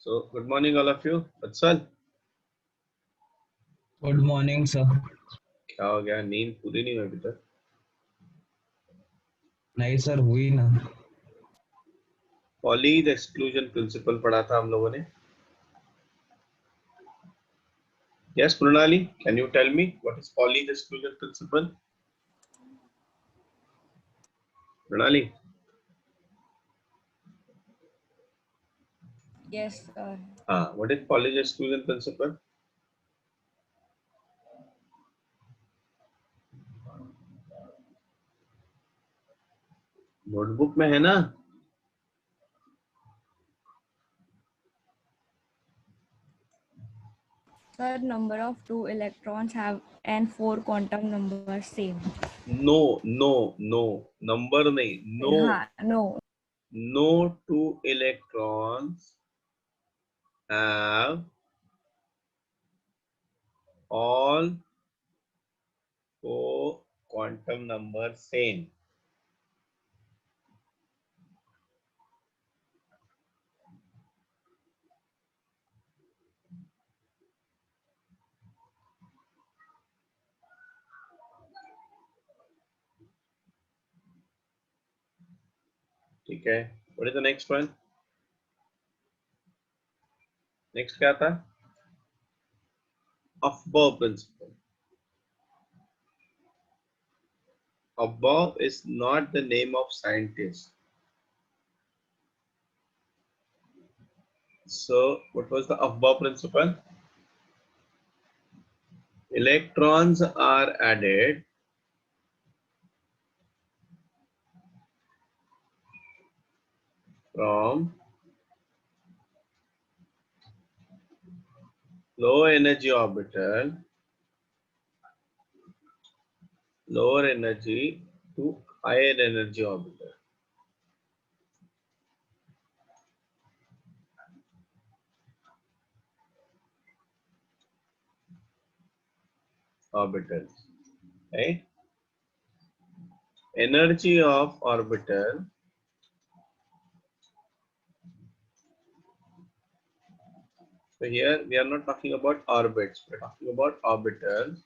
So, good morning, all of you. Vatsal, good morning sir. क्या हो गया? नींद पूरी नहीं हुई अभी तक? नहीं सर, हुई ना। पॉलीज एक्सक्लूजन प्रिंसिपल पढ़ा था हम लोगों ने. Yes, Prunali, can you tell me what is Pauli's exclusion principle? Prunali, Yes, sir. what is Pauli's exclusion principle? Notebook में है ना? Sir, number of two electrons have and four quantum numbers same. No, no, no. Number नहीं. No, No. no two electrons have all four quantum numbers same. ठीक है. What is the next one? Next क्या था? Aufbau principle. Above is not the name of scientist. So, what was the Aufbau principle? Electrons are added from low energy orbital, lower energy to higher energy orbital. Orbitals, right? Energy of orbital so here we are not talking about orbits, we are talking about orbitals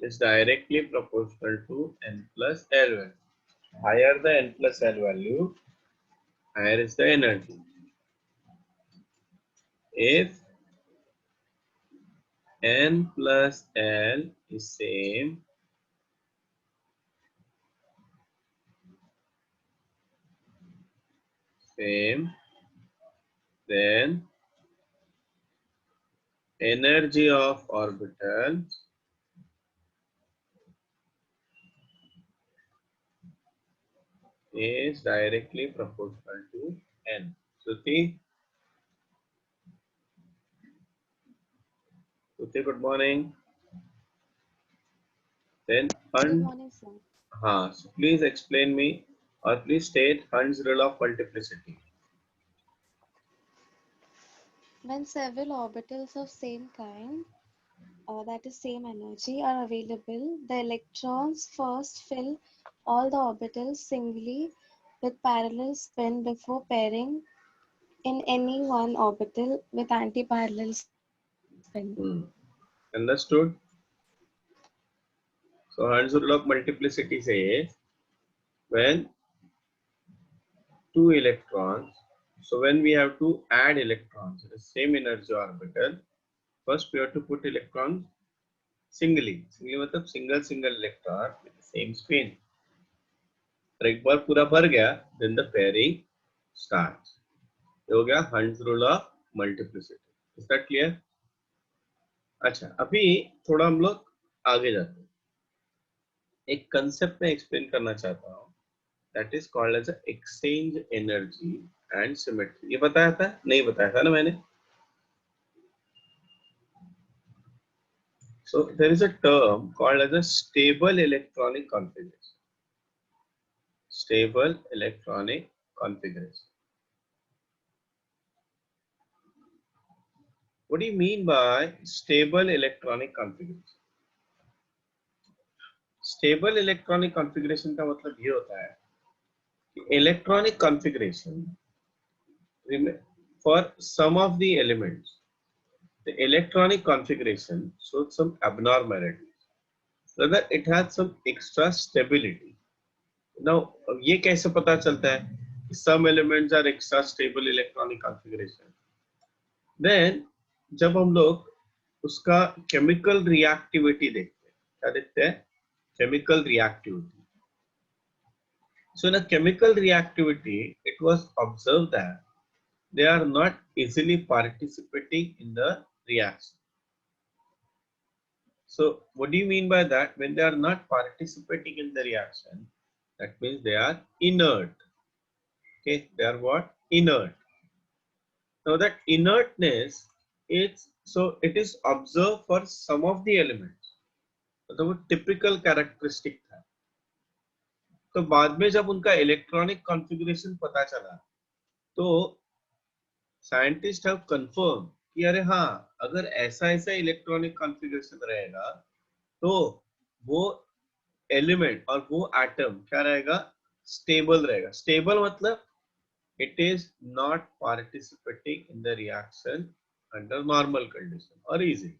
is directly proportional to n plus L value. Higher the n plus L value, higher is the energy. If n plus L is same, then energy of orbital is directly proportional to n. Shruti, good morning. Then Good Hunt, morning, sir. so please explain me or please state Hund's rule of multiplicity. When several orbitals of same kind, that is same energy, are available, the electrons first fill all the orbitals singly with parallel spin before pairing in any one orbital with anti-parallel spin. Understood? So Hund's rule of multiplicity says when two electrons, so when we have to add electrons in the same energy orbital, first we have to put electrons singly मतलब single electron with the same spin. और एक बार पूरा भर गया, then the pairing starts. ये हो गया Hund's rule of multiplicity. Is that clear? अच्छा, अभी थोड़ा हम लोग आगे जाते हैं. एक कंसेप्ट में एक्सप्लेन करना चाहता हूँ. That is called as exchange energy and symmetry. ये बताया था? नहीं बताया था ना मैंने? So there is a term called as a stable electronic configuration. Stable electronic configuration. What do you mean by stable electronic configuration? Stable electronic configuration का मतलब ये होता है कि electronic configuration for some of the elements, the electronic configuration showed some abnormalities. Rather, it had some extra stability. Now, ये कैसे पता चलता है? Some elements are extra stable electronic configuration. Then, जब हम लोग उसका chemical reactivity देखते हैं, क्या देखते हैं? Chemical reactivity. So, in a chemical reactivity, it was observed that they are not easily participating in the reaction. So, what do you mean by that? When they are not participating in the reaction, that means they are inert. Okay, they are what? Inert. Now, that inertness is so it is observed for some of the elements. तो वो typical characteristic था. तो बाद में जब उनका electronic configuration पता चला, तो साइंटिस्ट हैव कंफर्म कि अरे हाँ, अगर ऐसा ऐसा इलेक्ट्रॉनिक कॉन्फ़िगरेशन रहेगा तो वो एलिमेंट और वो एटम क्या रहेगा? स्टेबल रहेगा. स्टेबल मतलब it is not participating in the reaction under normal condition और इजी.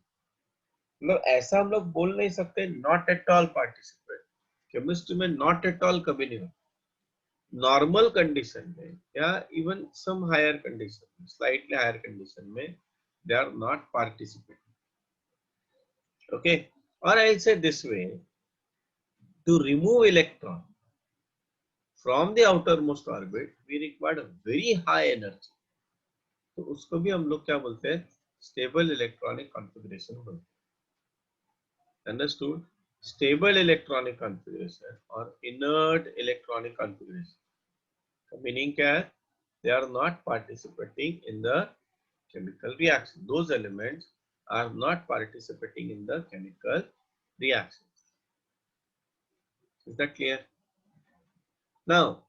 मतलब ऐसा हम लोग बोल नहीं सकते not at all participate. Chemistry में नॉट एट ऑल कभी नहीं होता. नॉर्मल कंडीशन में या even some higher condition, slightly higher condition में they are not participating. Okay, और I say this way, to remove electron from the outermost orbit, we required a very high energy. तो उसको भी हम लोग क्या बोलते हैं? Stable electronic configuration बोलते हैं. Understood? Stable electronic configuration or inert electronic configuration. The meaning क्या है? They are not participating in the chemical reaction. Those elements are not participating in the chemical reaction. Is that clear? Now,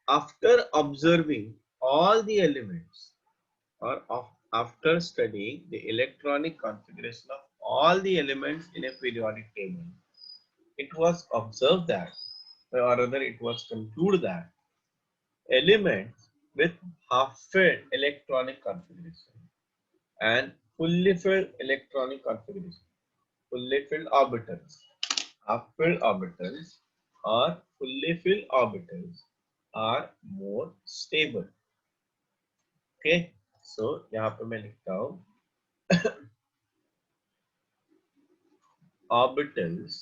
after observing all the elements or after studying the electronic configuration of all the elements in a periodic table, it was observed that, or rather it was concluded that elements with half-filled electronic configuration and fully filled electronic configuration, fully filled orbitals, half-filled orbitals or fully filled orbitals are more stable. Okay, so यहाँ पे मैं लिखता हूँ orbitals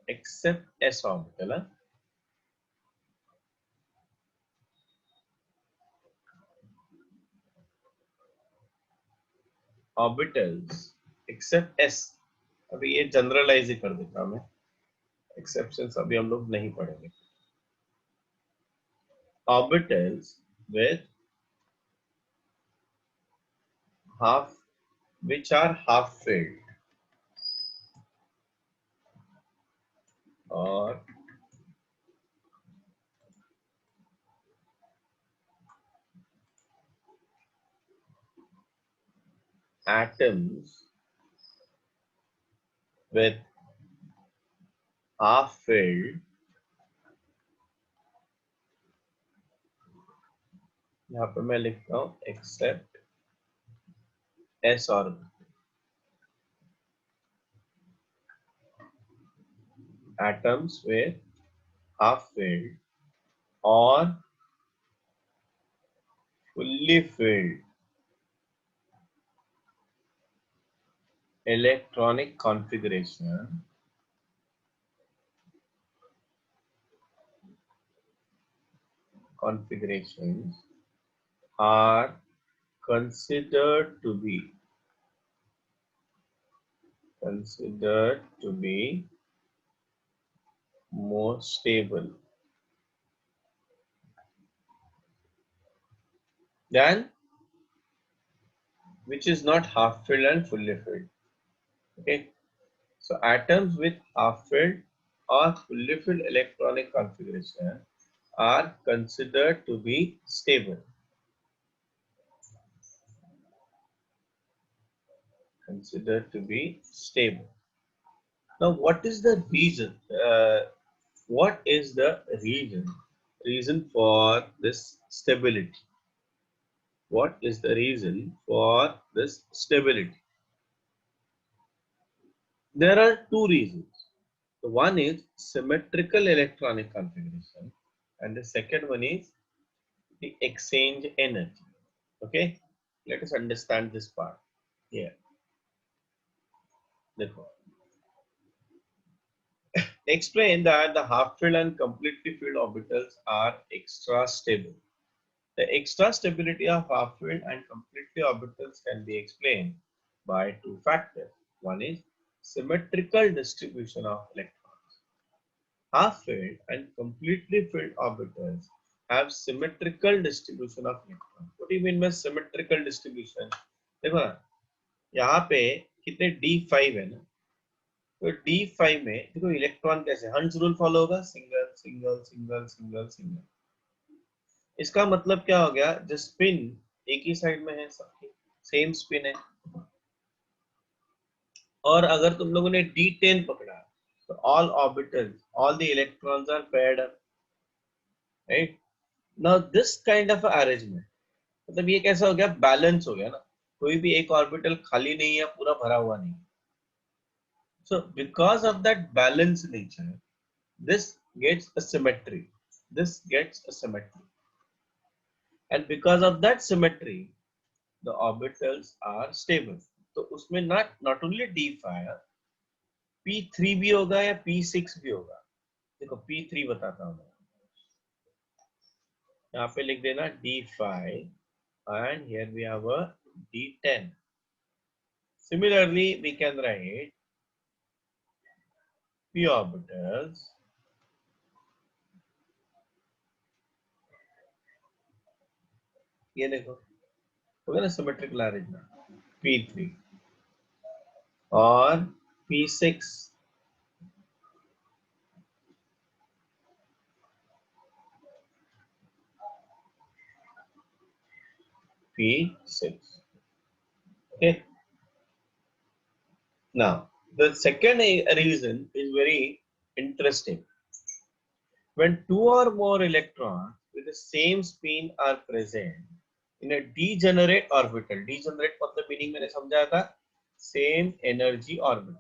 except s orbital. Orbitals except s. अभी ये generalise ही कर देता हूँ मैं, एक्सेप्शंस अभी हम लोग नहीं पढ़ेंगे. Orbitals with half, which are half filled or atoms with half filled, यहाँ पे मैं लिखता हूँ except s orbital. Atoms with half filled or fully filled electronic configuration configurations are considered to be more stable than which is not half filled and fully filled. Okay, so atoms with half filled or fully filled electronic configuration are considered to be stable. Considered to be stable. Now, what is the reason? What is the reason reason for this stability? What is the reason for this stability? There are two reasons. The one is symmetrical electronic configuration, and the second one is the exchange energy. Okay, let us understand this part here. Explain that the half-filled and completely filled orbitals are extra stable. The extra stability of half-filled and completely orbitals can be explained by two factors. One is symmetrical distribution of electrons. Half-filled and completely filled orbitals have symmetrical distribution of electrons. What do you mean by symmetrical distribution? देखो ना, यहाँ पे कितने D5 है ना, तो D5 में देखो इलेक्ट्रॉन कैसे हंस रूल फॉलो होगा, single single single single single. इसका मतलब क्या हो गया, जो स्पिन एक ही साइड में है, सबकी सेम स्पिन है. और अगर तुम लोगों ने D10 पकड़ा तो all orbitals, all the electrons are paired up, right. Now this kind of arrangement, मतलब ये कैसा हो गया, बैलेंस हो गया ना, कोई भी एक ऑर्बिटल खाली नहीं है, पूरा भरा हुआ नहीं है. So because of that balanced nature, this gets a symmetry. This gets a symmetry. And because of that symmetry, the orbitals are stable. तो उसमें not only D5, P3 भी होगा या P6 भी होगा. देखो P3 बताता हूँ मैं. यहाँ पे लिख देना D5 and here we have a D10. Similarly, we can write p orbitals ये देखो होगा ना सिमेट्रिकल अरेंजमेंट, P3 और P6. P6. Okay. Now the second reason is very interesting. When two or more electrons with the same spin are present in a degenerate orbital, degenerate मतलब meaning मैंने समझाया था, same energy orbital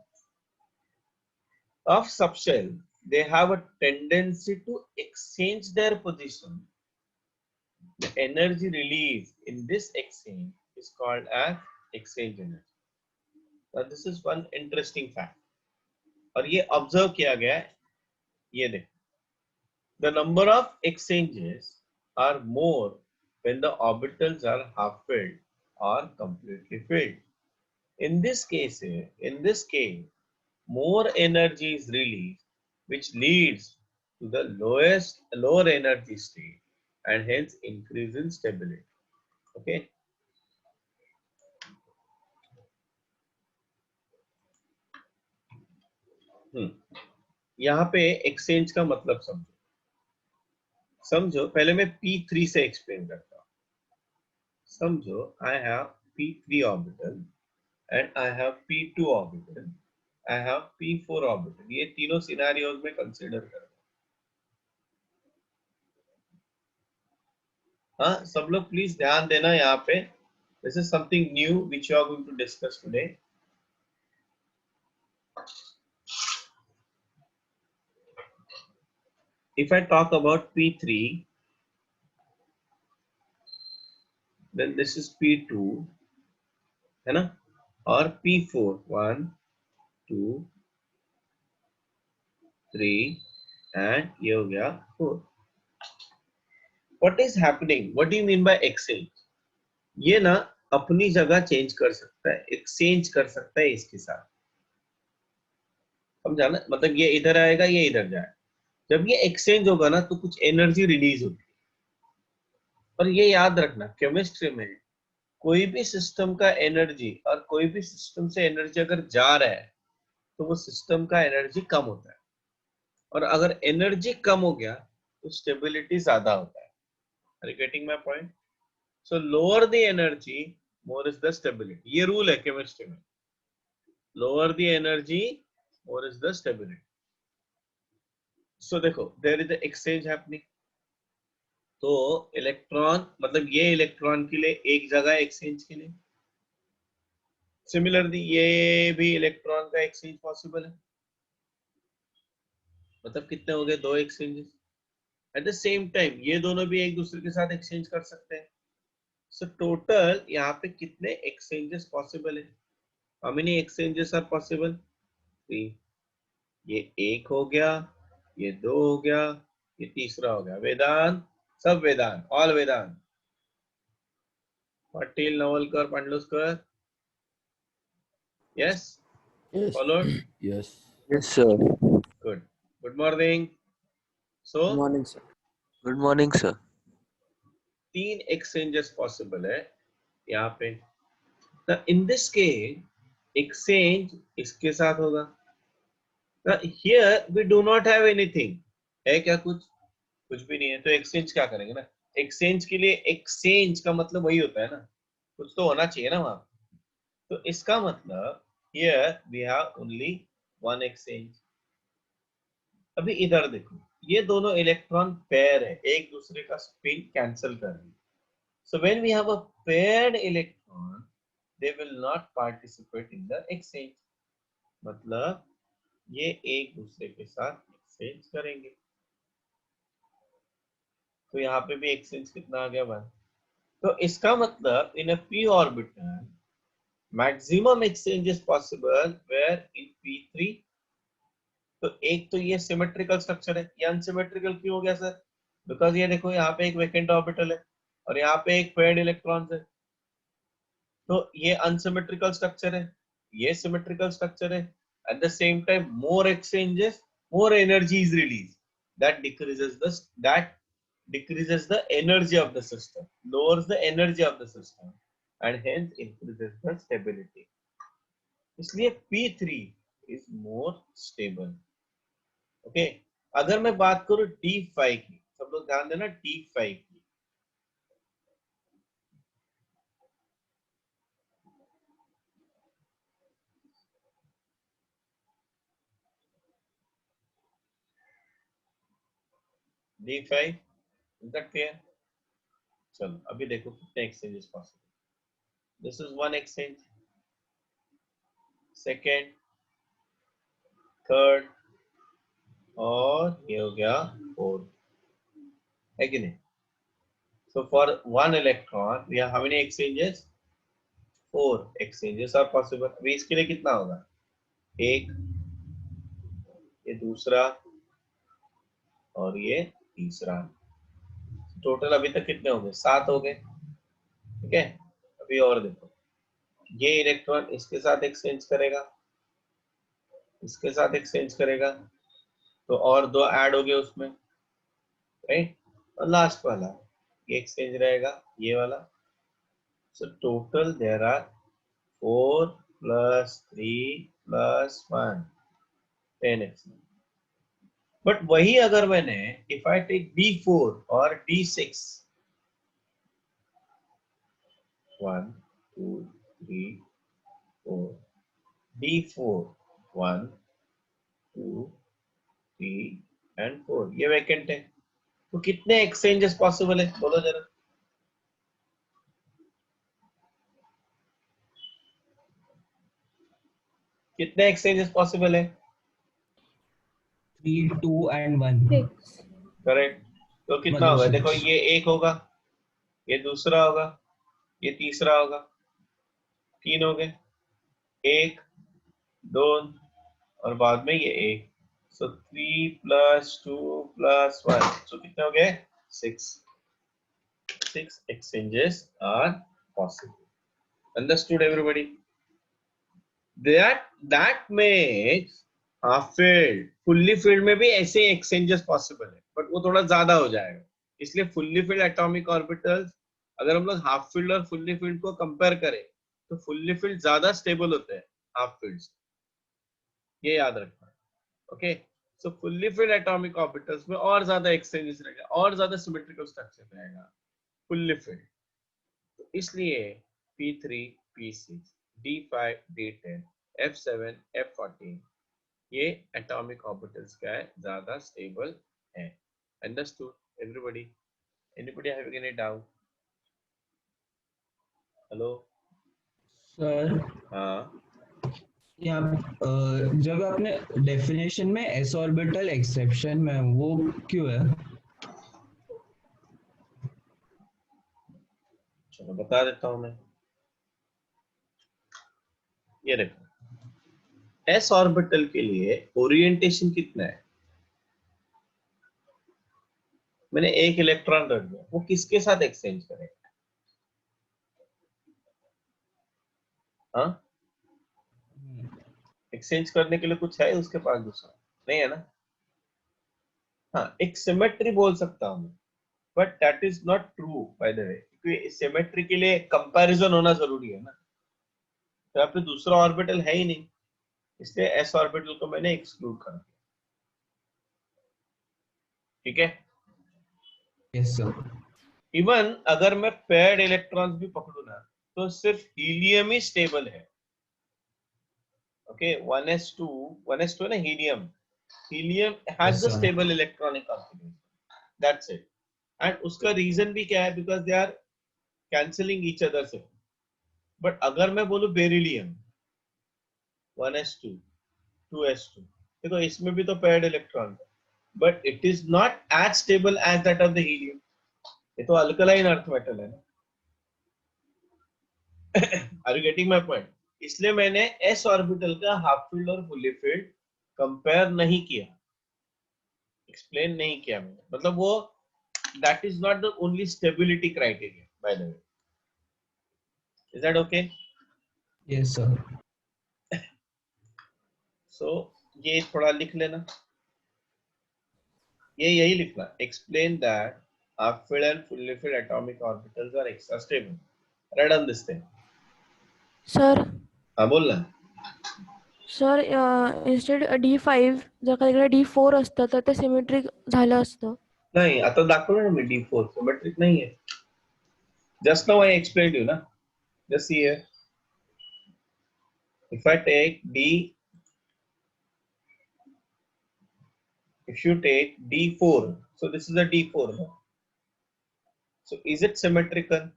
of subshell, they have a tendency to exchange their position. The energy released in this exchange is called as exchange energy. Now this is one interesting fact. और ये observe किया गया है, ये देखो. The number of exchanges are more when the orbitals are half filled or completely filled. In this case, more energy is released, which leads to the lower energy state and hence increase in stability. Okay. यहाँ पे exchange का मतलब समझो. पहले मैं P3 से explain करता हूँ. समझो I have P3 orbital and I have P2 orbital, I have P4 orbital. ये तीनों सिनेरियोज में कंसीडर करो. हाँ, सब लोग प्लीज ध्यान देना यहाँ पे. This is something new which you are going to discuss today. If I talk about P3, then this is P2, है ना, और P4, 1, 2, 3 and ये हो गया 4. What is happening? What do you mean by exchange? ये ना अपनी जगह चेंज कर सकता है, एक्सचेंज कर सकता है इसके साथ. समझा ना, मतलब ये इधर आएगा, ये इधर जाए. जब ये एक्सचेंज होगा ना तो कुछ एनर्जी रिलीज होगी. और ये याद रखना, केमिस्ट्री में कोई भी सिस्टम का एनर्जी और कोई भी सिस्टम से एनर्जी अगर जा रहा है तो वो सिस्टम का एनर्जी कम होता है. और अगर एनर्जी कम हो गया तो स्टेबिलिटी ज्यादा होता है. Are you getting my point? So lower the energy, more is the stability. ये रूल है केमिस्ट्री में. Lower the energy, more is the stability. So देखो, there is the exchange happening. तो इलेक्ट्रॉन मतलब ये इलेक्ट्रॉन के लिए एक जगह एक्सचेंज के लिए, सिमिलरली ये भी इलेक्ट्रॉन का एक्सचेंज पॉसिबल है। मतलब कितने हो गए, दो exchanges at the same time, ये दोनों भी एक दूसरे के साथ एक्सचेंज कर सकते हैं। सो टोटल यहाँ पे कितने एक्सचेंजेस पॉसिबल है, how many exchanges are possible, 3। ये एक हो गया, ये दो हो गया, ये तीसरा हो गया। वेदांत, सब Vedant, all Vedant, Patil, Navalkar, Pandulkar, yes, Yes. Followed, Yes. Yes, sir. Good, good morning. So Good morning, sir. Good morning, sir. 3 exchanges possible है यहाँ पे। इन दिस केस एक्सचेंज इसके साथ होगा। Here we do not have anything, है क्या कुछ, कुछ भी नहीं है, तो एक्सचेंज क्या करेंगे ना। एक्सचेंज के लिए एक्सचेंज का मतलब वही होता है ना, कुछ तो होना चाहिए ना वहां। तो इसका मतलब here we have only one exchange. अभी इधर देखो, ये दोनों इलेक्ट्रॉन पेयर है, एक दूसरे का स्पिन कैंसिल कर रहे हैं। So when we have a paired electron they will not participate in the exchange, मतलब ये एक दूसरे के साथ एक्सचेंज करेंगे। तो यहाँ पे भी एक्सचेंज कितना आ गया, 1। तो इसका मतलब in a p orbital maximum exchange is possible where in p3। तो एक तो ये सिमेट्रिकल स्ट्रक्चर है, ये अनसिमेट्रिकल क्यों हो गया सर, बिकॉज ये देखो यहाँ पे एक वैकेंट ऑर्बिटल है और यहाँ पे एक पेयर्ड इलेक्ट्रॉन्स है। तो ये अनसिमेट्रिकल स्ट्रक्चर है, ये सिमेट्रिकल स्ट्रक्चर है। At the same time more exchanges, more energy is released, that decreases the energy of the system, lowers the energy of the system, and hence increases the stability. इसलिए P3 is more stable. Okay, अगर मैं बात करूं D5 की, सब लोग ध्यान देना, D5 की, D5, is that clear? चलो अभी देखो कितने exchanges possible. This is one exchange, second, third, और ये हो गया फोर्थ, है कि नहीं। So for one electron we have how many exchanges, 4 exchanges are possible। अभी इसके लिए कितना होगा, एक, ये दूसरा और ये तीसरा, टोटल अभी तक कितने हो गए, 7 हो गए। ठीक है, अभी और देखो, ये इलेक्ट्रॉन इसके साथ एक्सचेंज करेगा, इसके साथ एक्सचेंज करेगा, तो और 2 ऐड हो गए उसमें, राइट। और लास्ट वाला ये एक्सचेंज रहेगा, ये वाला। So total there are 4 plus 3 plus 1, 10 exchange. But वही अगर मैंने इफ आई टेक D4 और D6, 1 2 3 4, D4 1 2 3 एंड 4, ये वैकेंट है, तो कितने एक्सचेंजेस पॉसिबल है बोलो जरा। कितने एक्सचेंजेस पॉसिबल है, 3, 2 and 1. करेक्ट। तो कितना मतलब होगा, 6. देखो ये एक होगा, ये दूसरा होगा, ये तीसरा होगा, 3 हो गए, 1 2 और बाद में ये एक। सो 3 plus 2 plus 1, सो कितने हो गए, 6 exchanges are possible. Understood everybody? That makes half filled, fully filled में भी ऐसे exchanges possible है, but वो थोड़ा ज्यादा हो जाएगा। इसलिए fully filled atomic orbitals, अगर हम लोग half filled और fully filled को कंपेयर करें तो fully filled ज्यादा स्टेबल होते हैं half filled से, ये याद रखना। ओके, सो फुल्ली फिल्ड एटॉमिक ऑर्बिटल्स में और ज्यादा एक्सचेंजेस रहेगा, और ज्यादा सिमेट्रिकल स्ट्रक्चर रहेगा फुल्ली फिल्ड। तो इसलिए P3 P6 D5 D10 F7 F14 ये एटॉमिक ऑर्बिटल्स क्या है, ज्यादा स्टेबल है। Understood everybody? Anybody having any doubt? Hello? Sir हाँ, यहाँ जब आपने डेफिनेशन में एस ऑर्बिटल एक्सेप्शन में वो क्यों है? चलो बता देता हूं मैं। ये देखो, एस ऑर्बिटल के लिए ओरिएंटेशन कितना है? मैंने एक इलेक्ट्रॉन रख दिया, वो किसके साथ एक्सचेंज करेगा? हाँ, एक्सचेंज करने के लिए कुछ है उसके पास दूसरा? नहीं है ना? हाँ, एक सिमेट्री बोल सकता हूँ, but that is not true bye the वे, क्योंकि सिमेट्री के लिए कंपैरिजन होना जरूरी है ना। तो यहाँ पे दूसरा ऑर्बिटल है ही नहीं, इसलिए एस ऑर्बिटल को मैंने एक्सक्लूड कर दिया। ठीक है? Yes sir. इवन अगर मैं पेयर्ड इलेक्ट्रॉन्स भी पकड़ू ना, तो सिर्फ हीलियम ही स्टेबल है। ओके, 1s2 है ना, helium. Helium has yes the sir. Stable electronic configuration, that's it. And उसका रीजन भी क्या है? Because they are cancelling each other से। बट अगर मैं बोलूं बेरिलियम 1s2 2s2, देखो इसमें भी तो पेयर्ड इलेक्ट्रॉन है, but it is not as stable as that of the helium. ये तो अल्कलाइन अर्थ मेटल है ना। Are you getting my point? इसलिए मैंने एस ऑर्बिटल का हाफ फील्ड और फुल्ली फील्ड कंपेयर नहीं किया, एक्सप्लेन नहीं किया मैंने। मतलब वो that is not the only stability criteria by the way. Is that okay? Yes sir. So ये थोड़ा लिख लेना, ये यही लिखना, explain that half filled and fully filled atomic orbitals are extra stable. Right on this thing. Sir हाँ बोलना। Sir instead D5 जर का तिकडे D4 असतं तर ते सिमेट्रिक झालं असतं. नहीं, आता दाखवलं ना मी D4 सिमेट्रिक नहीं है। Just now I explained you ना, just see here, if I take D, if you take D4, so this is a D4, no? So is it symmetrical?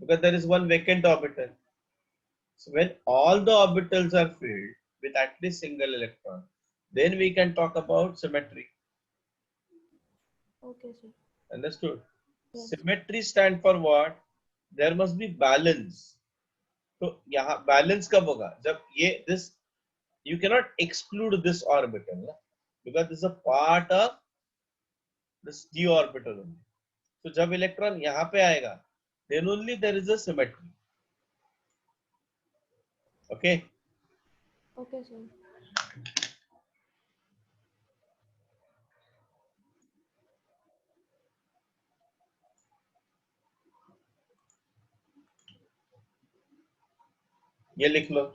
Because there is one vacant orbital. So when all the orbitals are filled with at least single electron, then we can talk about symmetry. Okay sir. Understood? Yes. Symmetry stand for what? There must be balance. तो यहाँ balance कब होगा? जब ये this, you cannot exclude this orbital ना? Because this is a part of this d orbital only. तो जब electron यहाँ पे आएगा, then only there is a symmetry. Okay? Okay sir. ये लिख लो।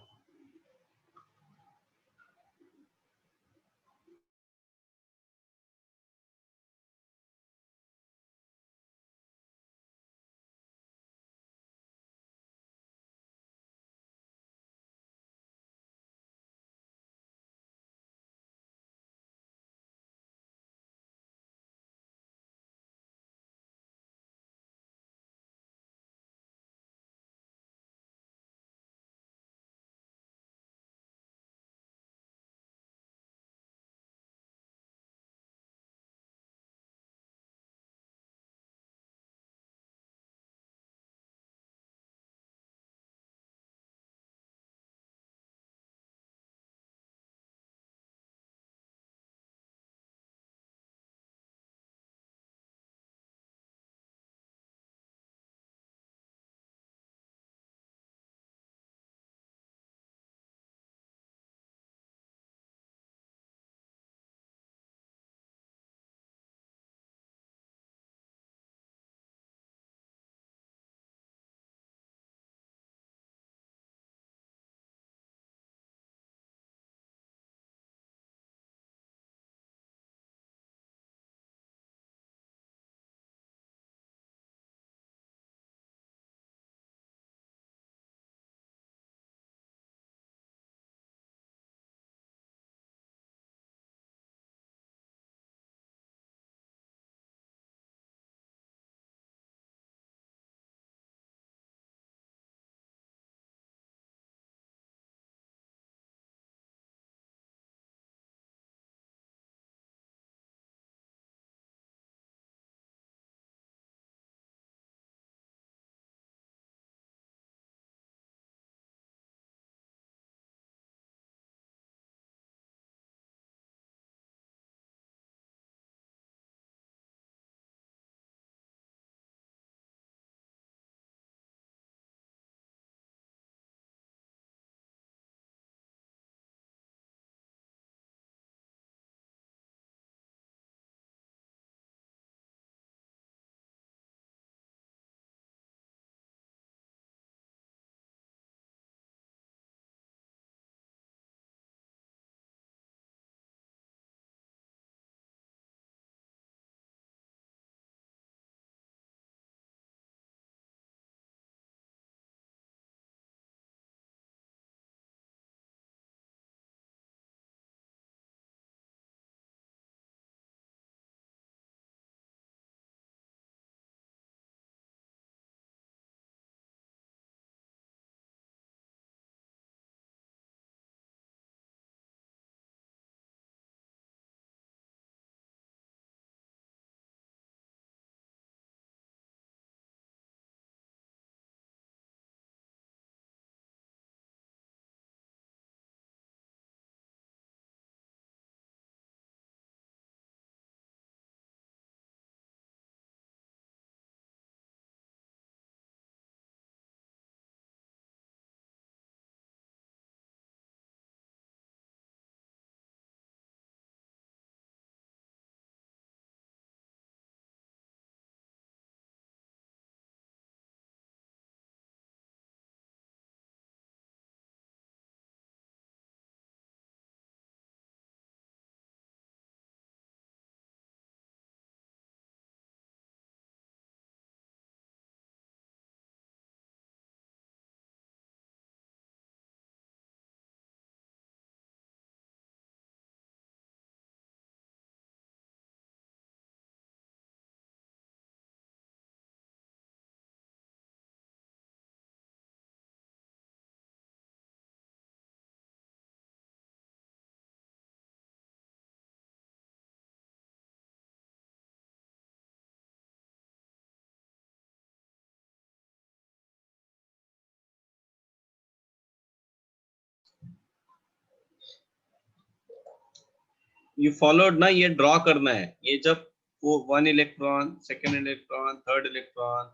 यू फॉलोड ना, ये ड्रॉ करना है। ये जब वो 1 electron, second electron, third electron,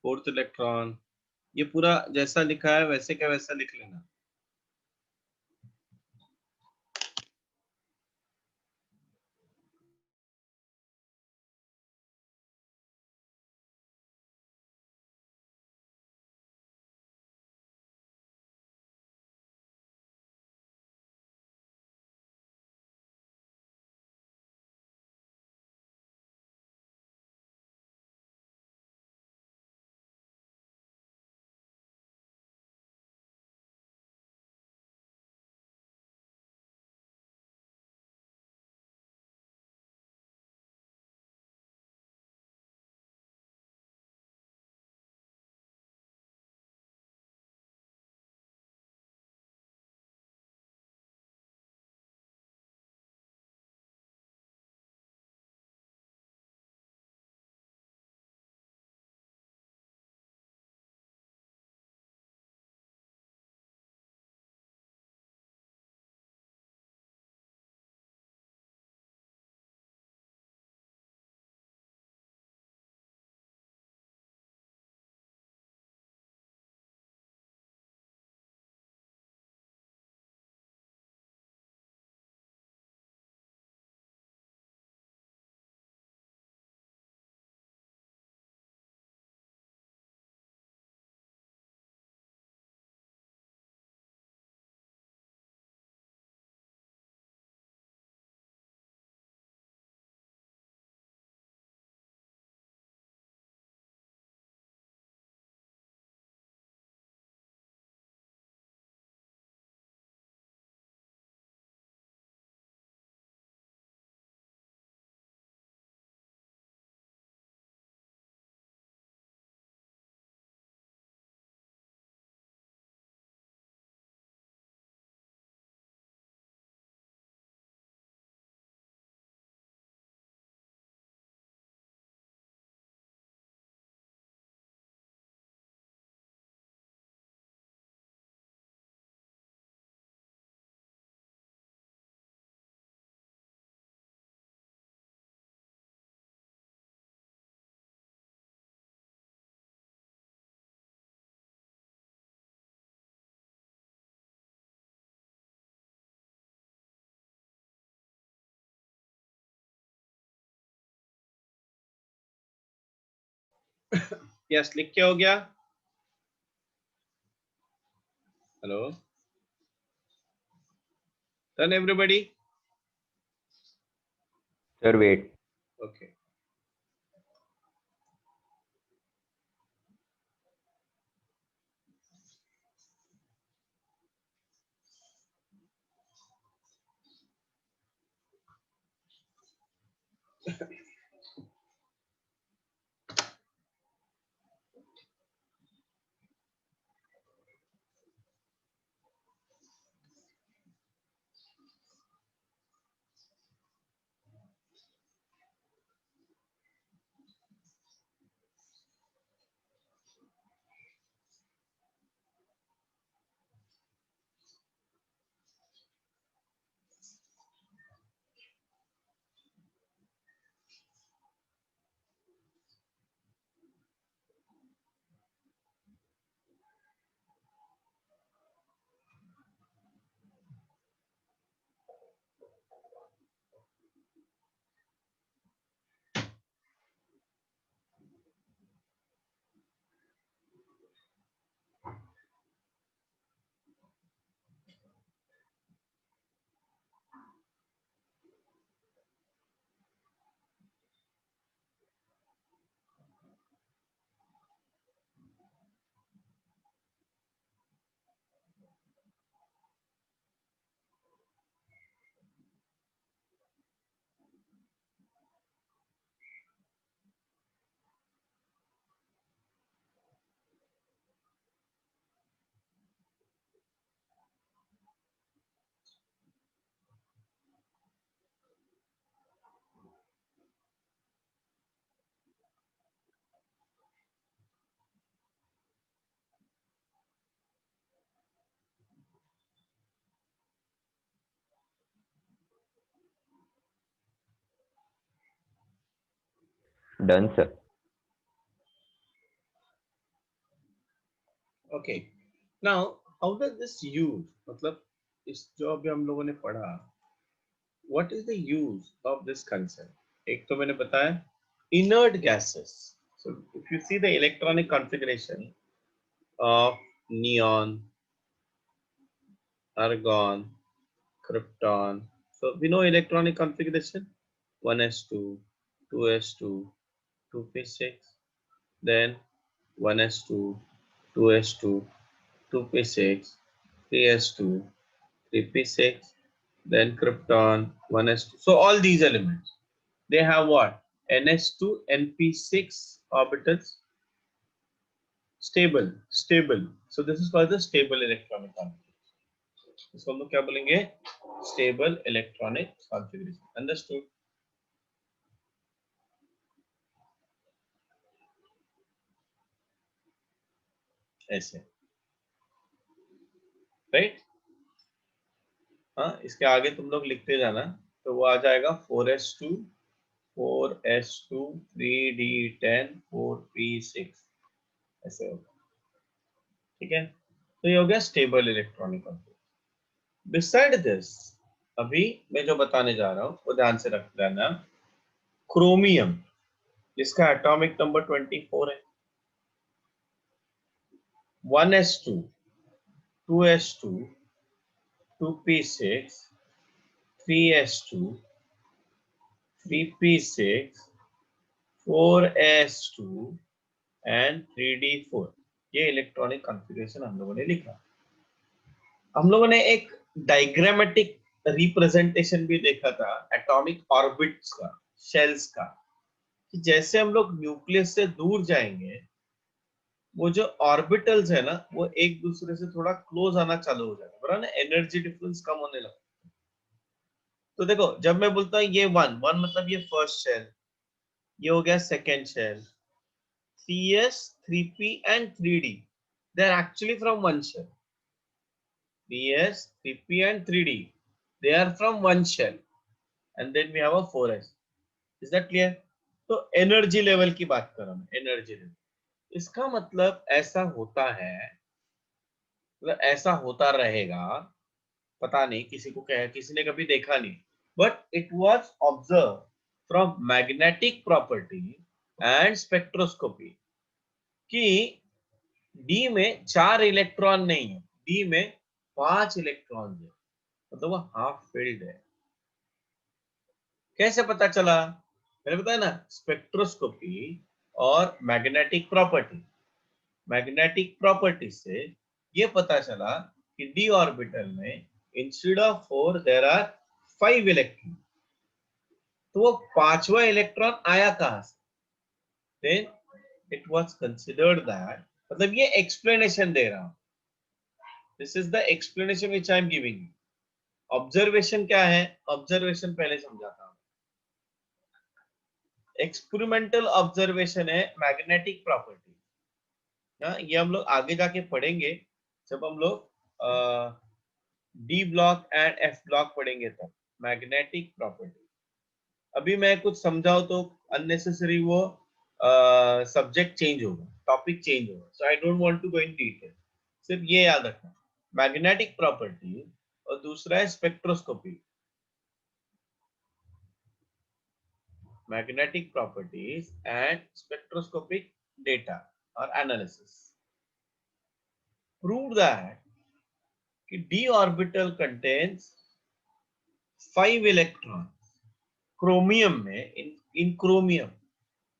fourth electron, ये पूरा जैसा लिखा है वैसे क्या वैसा लिख लेना। यस, लिख के हो गया? Hello, done everybody? Sir, wait. Okay. Done, sir. Okay. Now, how does this use? मतलब इस जो अभी हम लोगों ने पढ़ा, what is the use of this concept? एक तो मैंने बताया inert gases. So if you see the electronic configuration of neon, argon, krypton. So we know electronic configuration 1s2, 2s2, 2p6, then 1s2, 2s2, 2p6, 3s2, 3p6, then krypton 1s2. So all these elements, they have what? ns2 np6 orbitals. Stable. So this is called the stable electronic configuration. इसको हम लोग क्या बोलेंगे? Stable electronic configuration. Understood? ऐसे, right? हाँ, इसके आगे तुम लोग लिखते जाना, तो वो आ जाएगा 4s2, 4s2, 3d10, 4p6, ऐसे होगा। ठीक है, तो ये हो गया stable electronic configuration. Beside this, अभी मैं जो बताने जा रहा हूँ वो ध्यान से रख लेना। क्रोमियम, जिसका एटॉमिक नंबर 24 है, 1s2, 2s2, 2p6, 3s2, 3p6, 4s2 and 3d4, ये इलेक्ट्रॉनिक कॉन्फ़िगरेशन हम लोगों ने लिखा। हम लोगों ने एक डायग्रामेटिक रिप्रेजेंटेशन भी देखा था एटॉमिक ऑर्बिट्स का, शेल्स का, कि जैसे हम लोग न्यूक्लियस से दूर जाएंगे, वो जो ऑर्बिटल्स है ना, वो एक दूसरे से थोड़ा क्लोज आना चालू हो जाएगा, बराबर ना, एनर्जी डिफरेंस कम होने लगता है। तो देखो, जब मैं बोलता हूँ ये वन मतलब ये फर्स्ट शेल, ये हो गया second shell, 3s, 3p and 3d, they are actually from one shell. 3s, 3p and 3d, they are from one shell, and then we have a 4s. Is that clear? तो energy level की बात कर रहा हूं, energy level. इसका मतलब ऐसा होता है, मतलब ऐसा होता रहेगा, पता नहीं किसी को क्या, किसी ने कभी देखा नहीं, but it was observe from magnetic property and spectroscopy कि डी में 4 इलेक्ट्रॉन नहीं है, डी में 5 इलेक्ट्रॉन है, मतलब वो हाफ फिल्ड है। कैसे पता चला? मैंने बताया ना, स्पेक्ट्रोस्कोपी और मैग्नेटिक प्रॉपर्टी। मैग्नेटिक प्रॉपर्टी से ये पता चला कि डी ऑर्बिटल में instead of 4 there are 5 electron. तो वो 5वां इलेक्ट्रॉन आया कहां से? Then it was considered that, मतलब ये एक्सप्लेनेशन दे रहा हूं, this is the explanation which I am giving. Observation क्या है? ऑब्जर्वेशन पहले समझाता हूं। एक्सपेरिमेंटल ऑब्जर्वेशन है मैग्नेटिक प्रॉपर्टी। ये हम लोग आगे जाके पढ़ेंगे, जब हम लोग D block and F block पढ़ेंगे तब मैग्नेटिक प्रॉपर्टी। अभी मैं कुछ समझाऊं तो अननेसेसरी वो सब्जेक्ट चेंज होगा, टॉपिक चेंज होगा, so I don't want to go in detail. सिर्फ ये याद रखना, मैग्नेटिक प्रॉपर्टी और दूसरा है spectroscopy. magnetic properties and spectroscopic data or analysis proved that d orbital contains 5 electrons. Chromium में, in chromium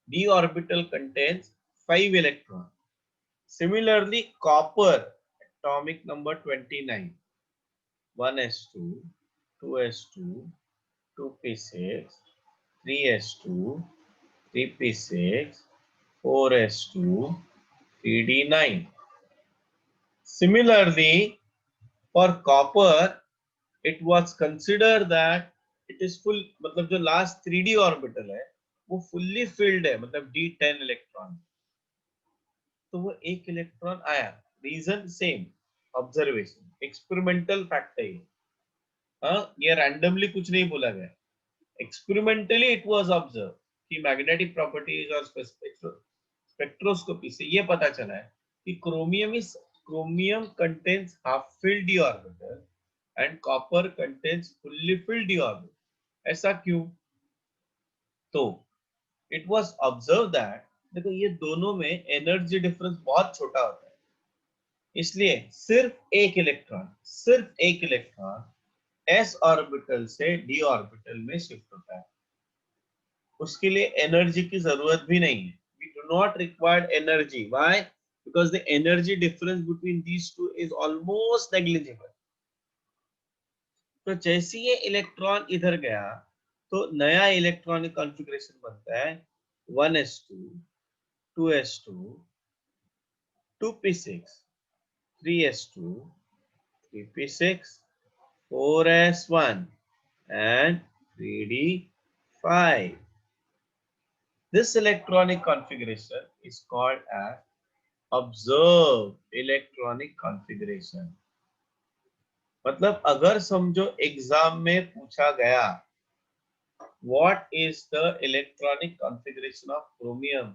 d orbital contains 5 electrons. Similarly, copper atomic number 29, 1s2, 2s2, 2p6, 3s2, 3p6, 4s2, 3d9. Similarly, for copper, it was considered that it is full, मतलब जो last 3d orbital है वो fully filled है, मतलब d10 electron, तो वो एक electron आया। Reason same, observation, experimental fact है ये। हाँ, ये रैंडमली कुछ नहीं बोला गया, एक्सपेरिमेंटली इट वाज ऑब्जर्व कि मैग्नेटिक प्रॉपर्टीज और स्पेक्ट्रोस्कोपी से ये पता चला है कि chromium contains half filled d orbital and copper contains fully filled d orbital. ऐसा क्यों? तो इट वाज ऑब्जर्व दैट, देखो ये दोनों में एनर्जी डिफरेंस बहुत छोटा होता है, इसलिए सिर्फ एक इलेक्ट्रॉन s ऑर्बिटल से d ऑर्बिटल में शिफ्ट होता है। उसके लिए एनर्जी की जरूरत भी नहीं है। We do not require energy. Why? Because the energy difference between these two is almost negligible. तो जैसे ये इलेक्ट्रॉन इधर गया तो नया इलेक्ट्रॉनिक कॉन्फ़िगरेशन बनता है 1s2, 2s2, 2p6, 3s2, 3p6, 4s1 and 3d5. This electronic configuration is called as observed electronic configuration. मतलब अगर समझो एग्जाम में पूछा गया what is the electronic configuration of chromium,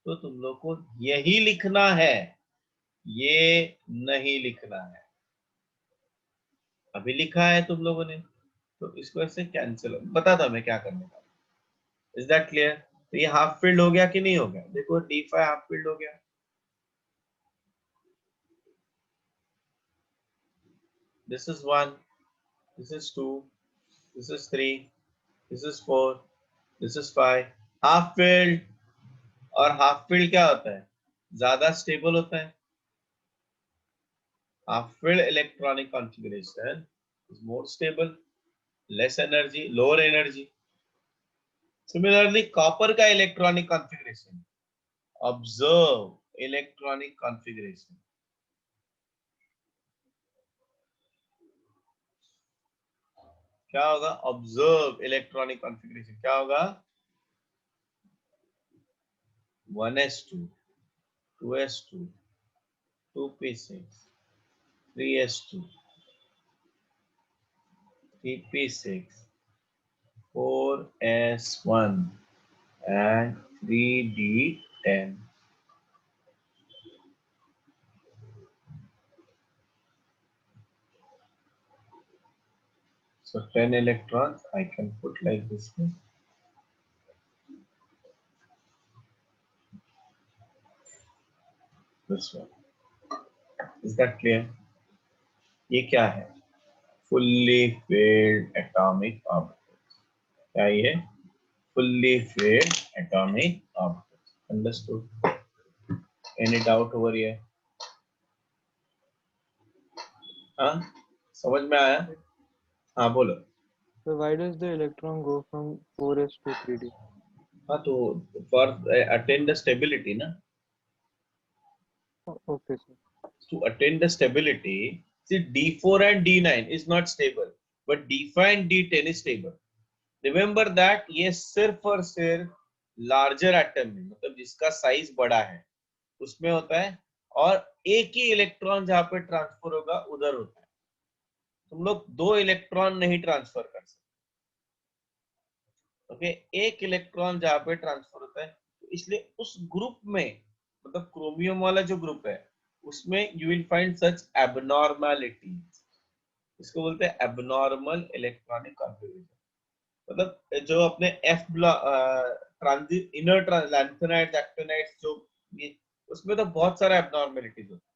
तो तुम लोग को यही लिखना है, ये नहीं लिखना है। अभी लिखा है तुम लोगों ने तो इसको ऐसे कैंसिल, बता था मैं क्या करने का। Is that clear? तो ये हाफ फील्ड हो गया कि नहीं हो गया? देखो d5 हाफ फील्ड हो गया। This is 1, this is 2, this is 3, this is 4, this is 5. Half filled, और हाफ फील्ड क्या होता है? ज्यादा स्टेबल होता है। Half filled electronic configuration is more stable, less energy, lower energy. Similarly, copper का electronic configuration, observe electronic configuration, क्या होगा? ऑब्जर्व इलेक्ट्रॉनिक कॉन्फ़िगरेशन क्या होगा? 1s2, 2s2, 2p6, 3s2, 3p6, 4s1 and 3d10. So 10 electrons I can put like this way. This one. Is that clear? ये क्या है? Fully filled atomic orbitals. क्या ये? Fully filled atomic orbitals. Understood? Any doubt over here? हाँ, समझ में आया? हाँ बोलो। So why does the electron go from 4s to 3d? हाँ तो for attain the stability ना. Oh, okay, sir. To attain the stability, see D4 and D9 is not stable, but D5 and D10 is stable. Remember that ये सिर्फ और सिर्फ larger atom में, मतलब जिसका साइज बड़ा है उसमें होता है, और एक ही इलेक्ट्रॉन जहां पे ट्रांसफर होगा उधर होता है। तुम लोग दो इलेक्ट्रॉन नहीं ट्रांसफर कर सकते। ओके, एक इलेक्ट्रॉन जहां पे ट्रांसफर होता है, तो इसलिए उस ग्रुप में, मतलब क्रोमियम वाला जो ग्रुप है उसमें you will find such abnormalities. इसको बोलते हैं एबनॉर्मल इलेक्ट्रॉनिक कॉन्फ़िगरेशन। मतलब जो अपने F transit inner lanthanides actinides जो ये, उसमें तो बहुत सारा एबनॉर्मैलिटीज होता है।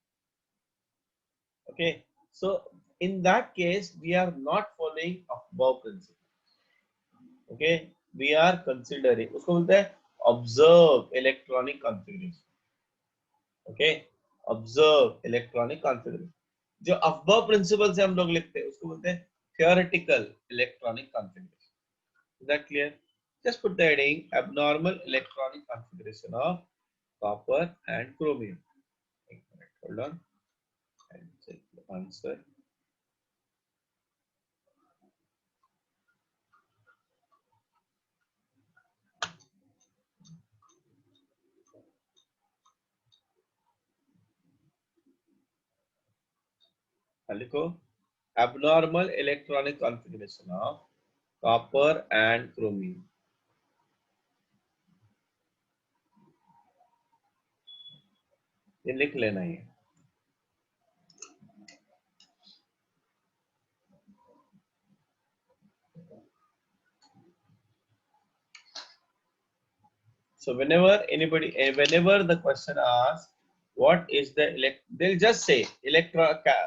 Okay, so in that case we are not following aufbau principle. Okay, we are considering, उसको बोलते हैं observe electronic configuration. Okay, observe electronic configuration. जो अबव प्रिंसिपल से हम लोग लिखते हैं उसको बोलते हैं theoretical electronic configuration. Is that clear? Just put the heading abnormal electronic configuration of copper and chromium. Hold on. I'll check the answer. लिखो abnormal electronic configuration of copper and chromium. ये लिख लेना ये. So whenever the question asks, what is the they'll just say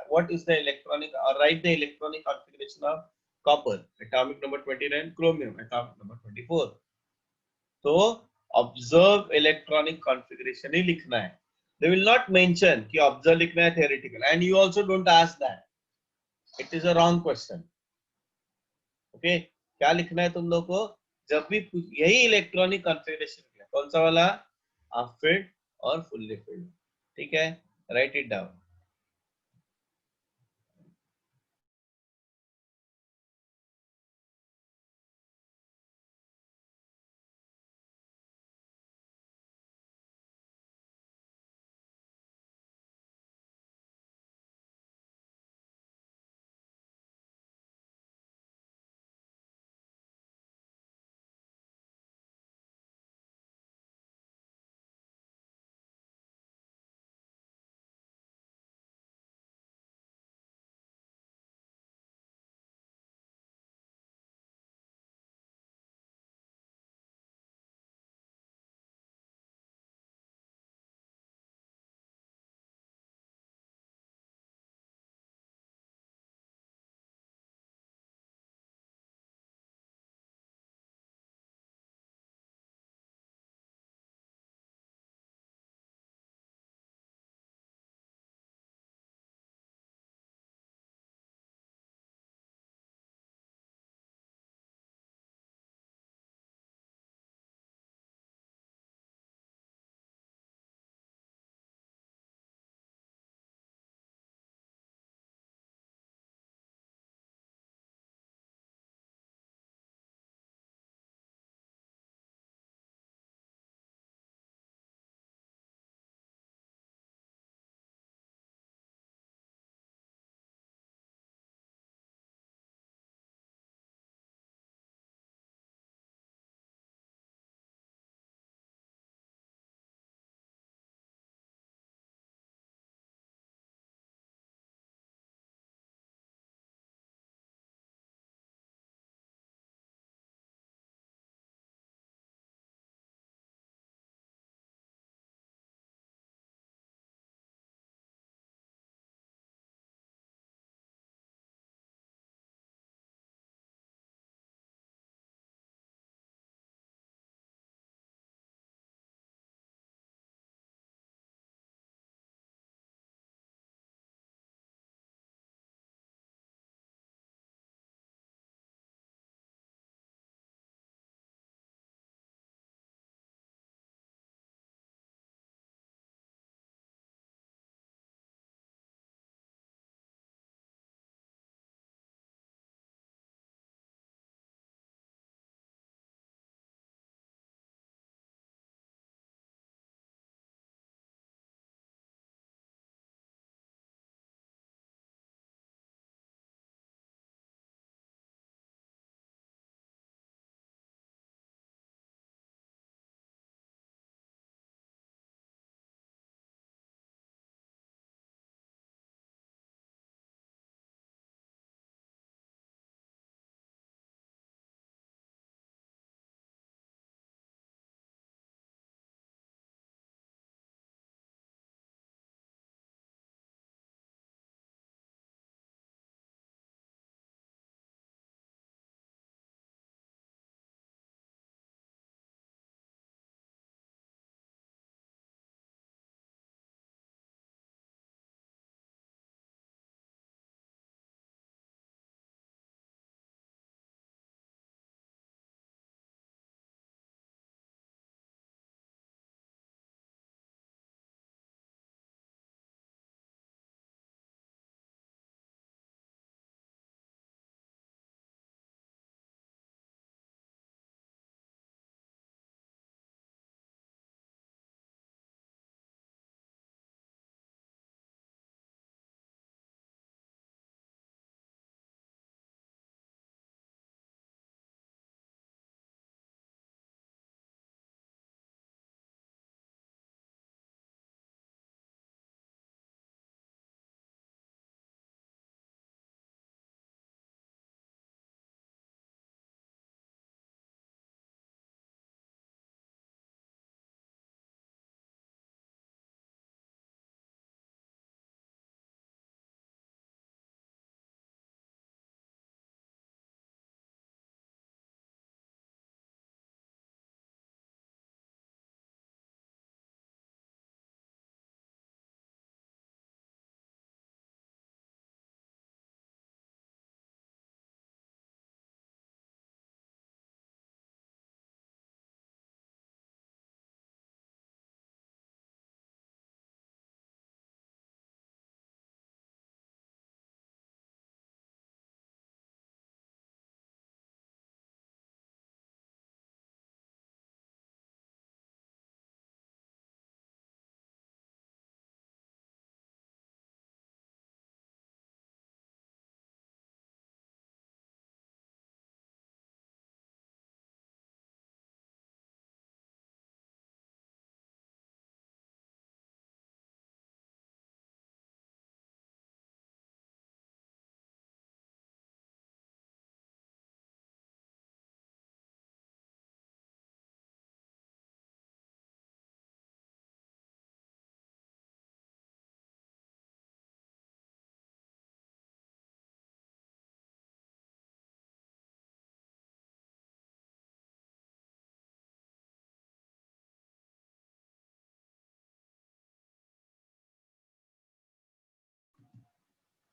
what is the electronic, or write the electronic configuration of copper, atomic number 29, chromium, atomic number 24. तो observe electronic configuration ही लिखना है. दे will not mention कि observe लिखना है theoretical, and you also don't ask that. It is a wrong question. Okay, क्या लिखना है तुम लोग को? जब भी यही इलेक्ट्रॉनिक कॉन्फ़िगरेशन लिखना है. कौन सा वाला? हाफ फिल्ड और फुल्ली फिल्ड. ठीक है, right it down.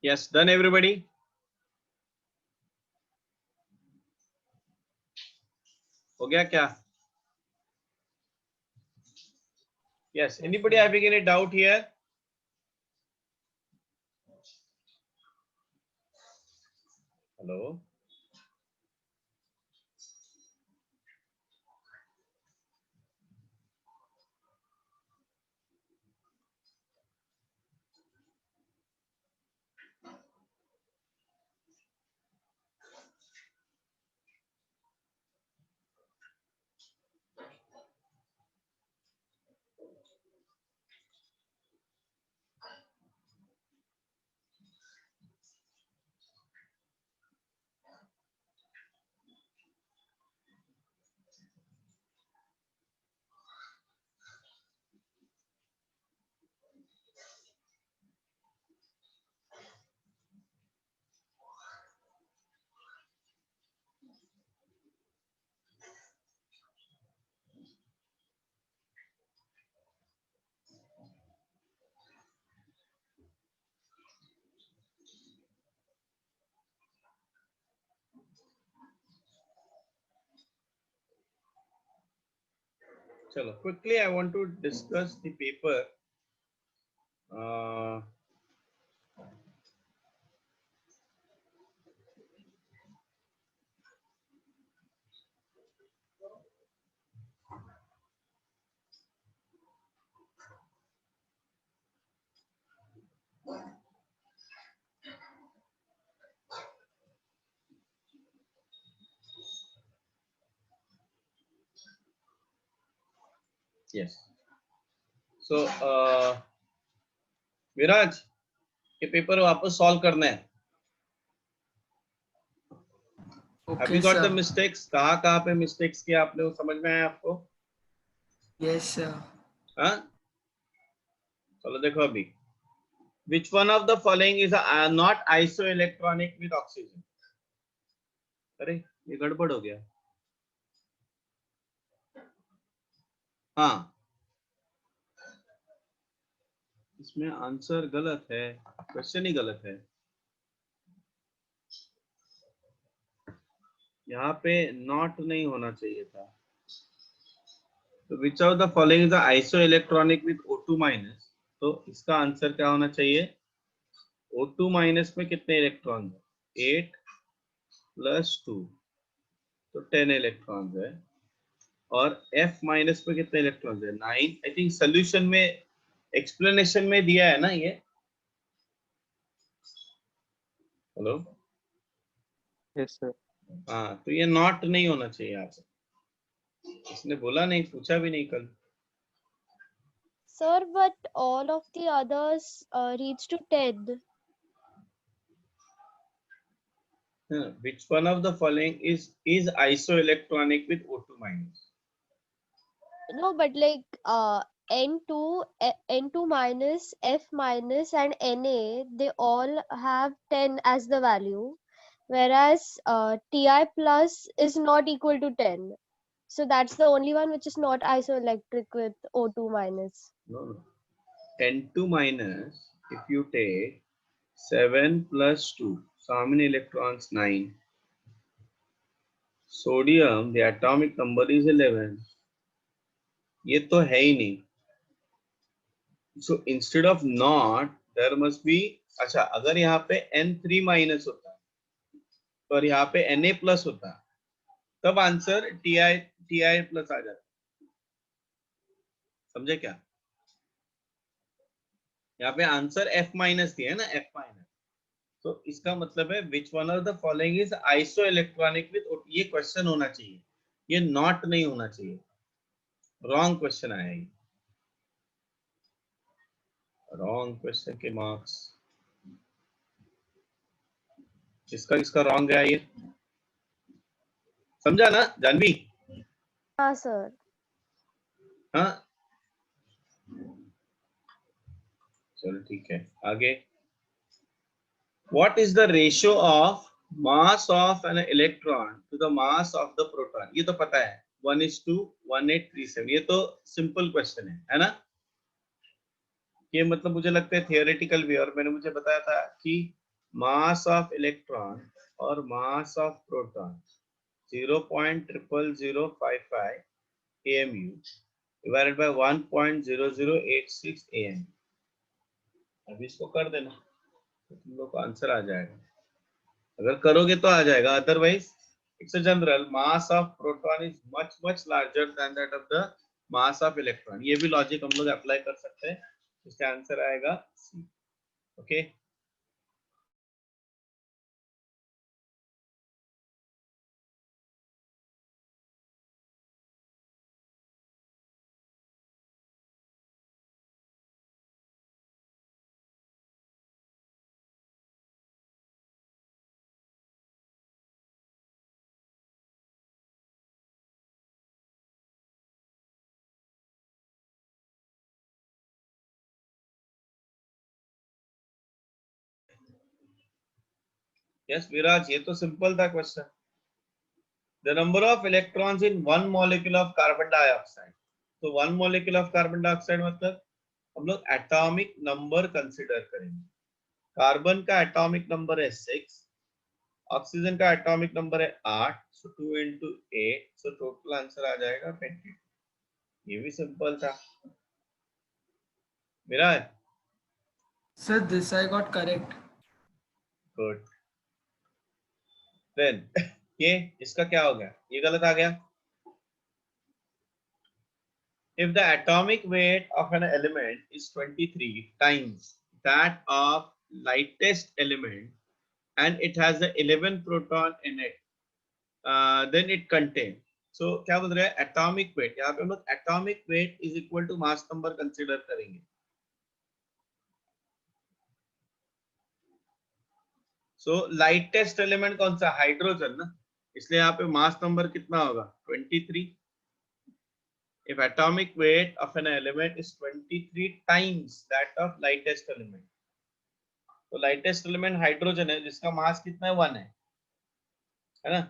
Yes, done everybody? हो गया क्या? Yes, anybody having any doubt here? Hello? Chalo, quickly I want to discuss the paper. Uh, yes. So, विराज, ये पेपर वापस सॉल्व करना है. Have you got the mistakes? कहाँ पे mistakes किया आपने, वो समझ में आया आपको? Yes, sir. हाँ? चलो देखो अभी. Which one of the following is not isoelectronic with oxygen? अरे ये गड़बड़ हो गया. हाँ, इसमें आंसर गलत है, क्वेश्चन ही गलत है. यहाँ पे नॉट नहीं होना चाहिए था. तो which of the following is isoelectronic with O2 minus. तो इसका आंसर क्या होना चाहिए? O2 माइनस में कितने इलेक्ट्रॉन है? 8 + 2, तो 10 इलेक्ट्रॉन है. और F माइनस में कितने इलेक्ट्रॉन है? 9. आई थिंक सोल्यूशन में, एक्सप्लेनेशन में दिया है ना ये. हेलो. Yes, sir. हाँ, तो ये नॉट नहीं होना चाहिए यहाँ पे. इसने बोला नहीं, पूछा भी नहीं कल. Sir, but all of the others reach to 10. Which one of the following is isoelectronic with O2 minus? No, but like N2, N2 minus, F minus, and Na, they all have 10 as the value, whereas Ti plus is not equal to 10. So that's the only one which is not isoelectric with O2 minus. No. N2 minus, if you take 7 + 2, so how many electrons? 9. Sodium, the atomic number is 11. ये तो है ही नहीं. So instead of not, there must be. अच्छा, अगर यहाँ पे N3 minus होता और यहाँ पे Na plus होता, तब आंसर Ti plus आ जाता. समझे क्या? यहाँ पे आंसर F माइनस दिया है ना, F माइनस. तो इसका मतलब है which one of the following is isoelectronic with. ये क्वेश्चन होना चाहिए, ये नॉट नहीं होना चाहिए. रॉन्ग क्वेश्चन आया ये. रॉन्ग क्वेश्चन के मार्क्स. इसका रॉन्ग गया ये. समझा ना जानवी? हाँ सर. हाँ, चलो ठीक है. आगे. What is the ratio of mass of an electron to the mass of the proton? ये तो पता है, 1:1837. ये तो सिंपल क्वेश्चन है ना. ये मतलब मुझे लगता है थियोरेटिकल भी. और मैंने मुझे बताया था कि mass of electron or mass of proton 0.00055 AMU divided by 1.0086 AMU. अब इसको कर देना तो तुम लोग को आंसर आ जाएगा, अगर करोगे तो आ जाएगा, otherwise it's a general mass of proton is much much larger than that of the mass of electron. ये भी लॉजिक हम लोग अप्लाई कर सकते हैं, इसका आंसर आएगा सी. ओके यस विराज, ये तो सिंपल था question. The number of electrons in one molecule of carbon dioxide. तो one molecule of carbon dioxide मतलब हम लोग एटॉमिक नंबर कंसीडर करेंगे. कार्बन का एटॉमिक नंबर है 6, ऑक्सीजन का एटॉमिक नंबर है 8, so 2 into 8, so total answer आ जाएगा 22. ये भी सिंपल था. Viraj Sir, this I got correct. Good. Then ये इसका क्या हो गया, ये गलत आ गया. If the atomic weight of an element is 23 times that of lightest element and it has the 11 proton in it, then it contain. So क्या बोल रहे हैं, atomic weight. यहाँ पे हम लोग atomic weight is equal to mass number consider करेंगे. So lightest element कौन सा, हाइड्रोजन ना, इसलिए यहाँ पे मास नंबर कितना होगा 23. If atomic weight of an element is 23 times that of lightest element, तो lightest element हाइड्रोजन है जिसका मास कितना है 1 है ना,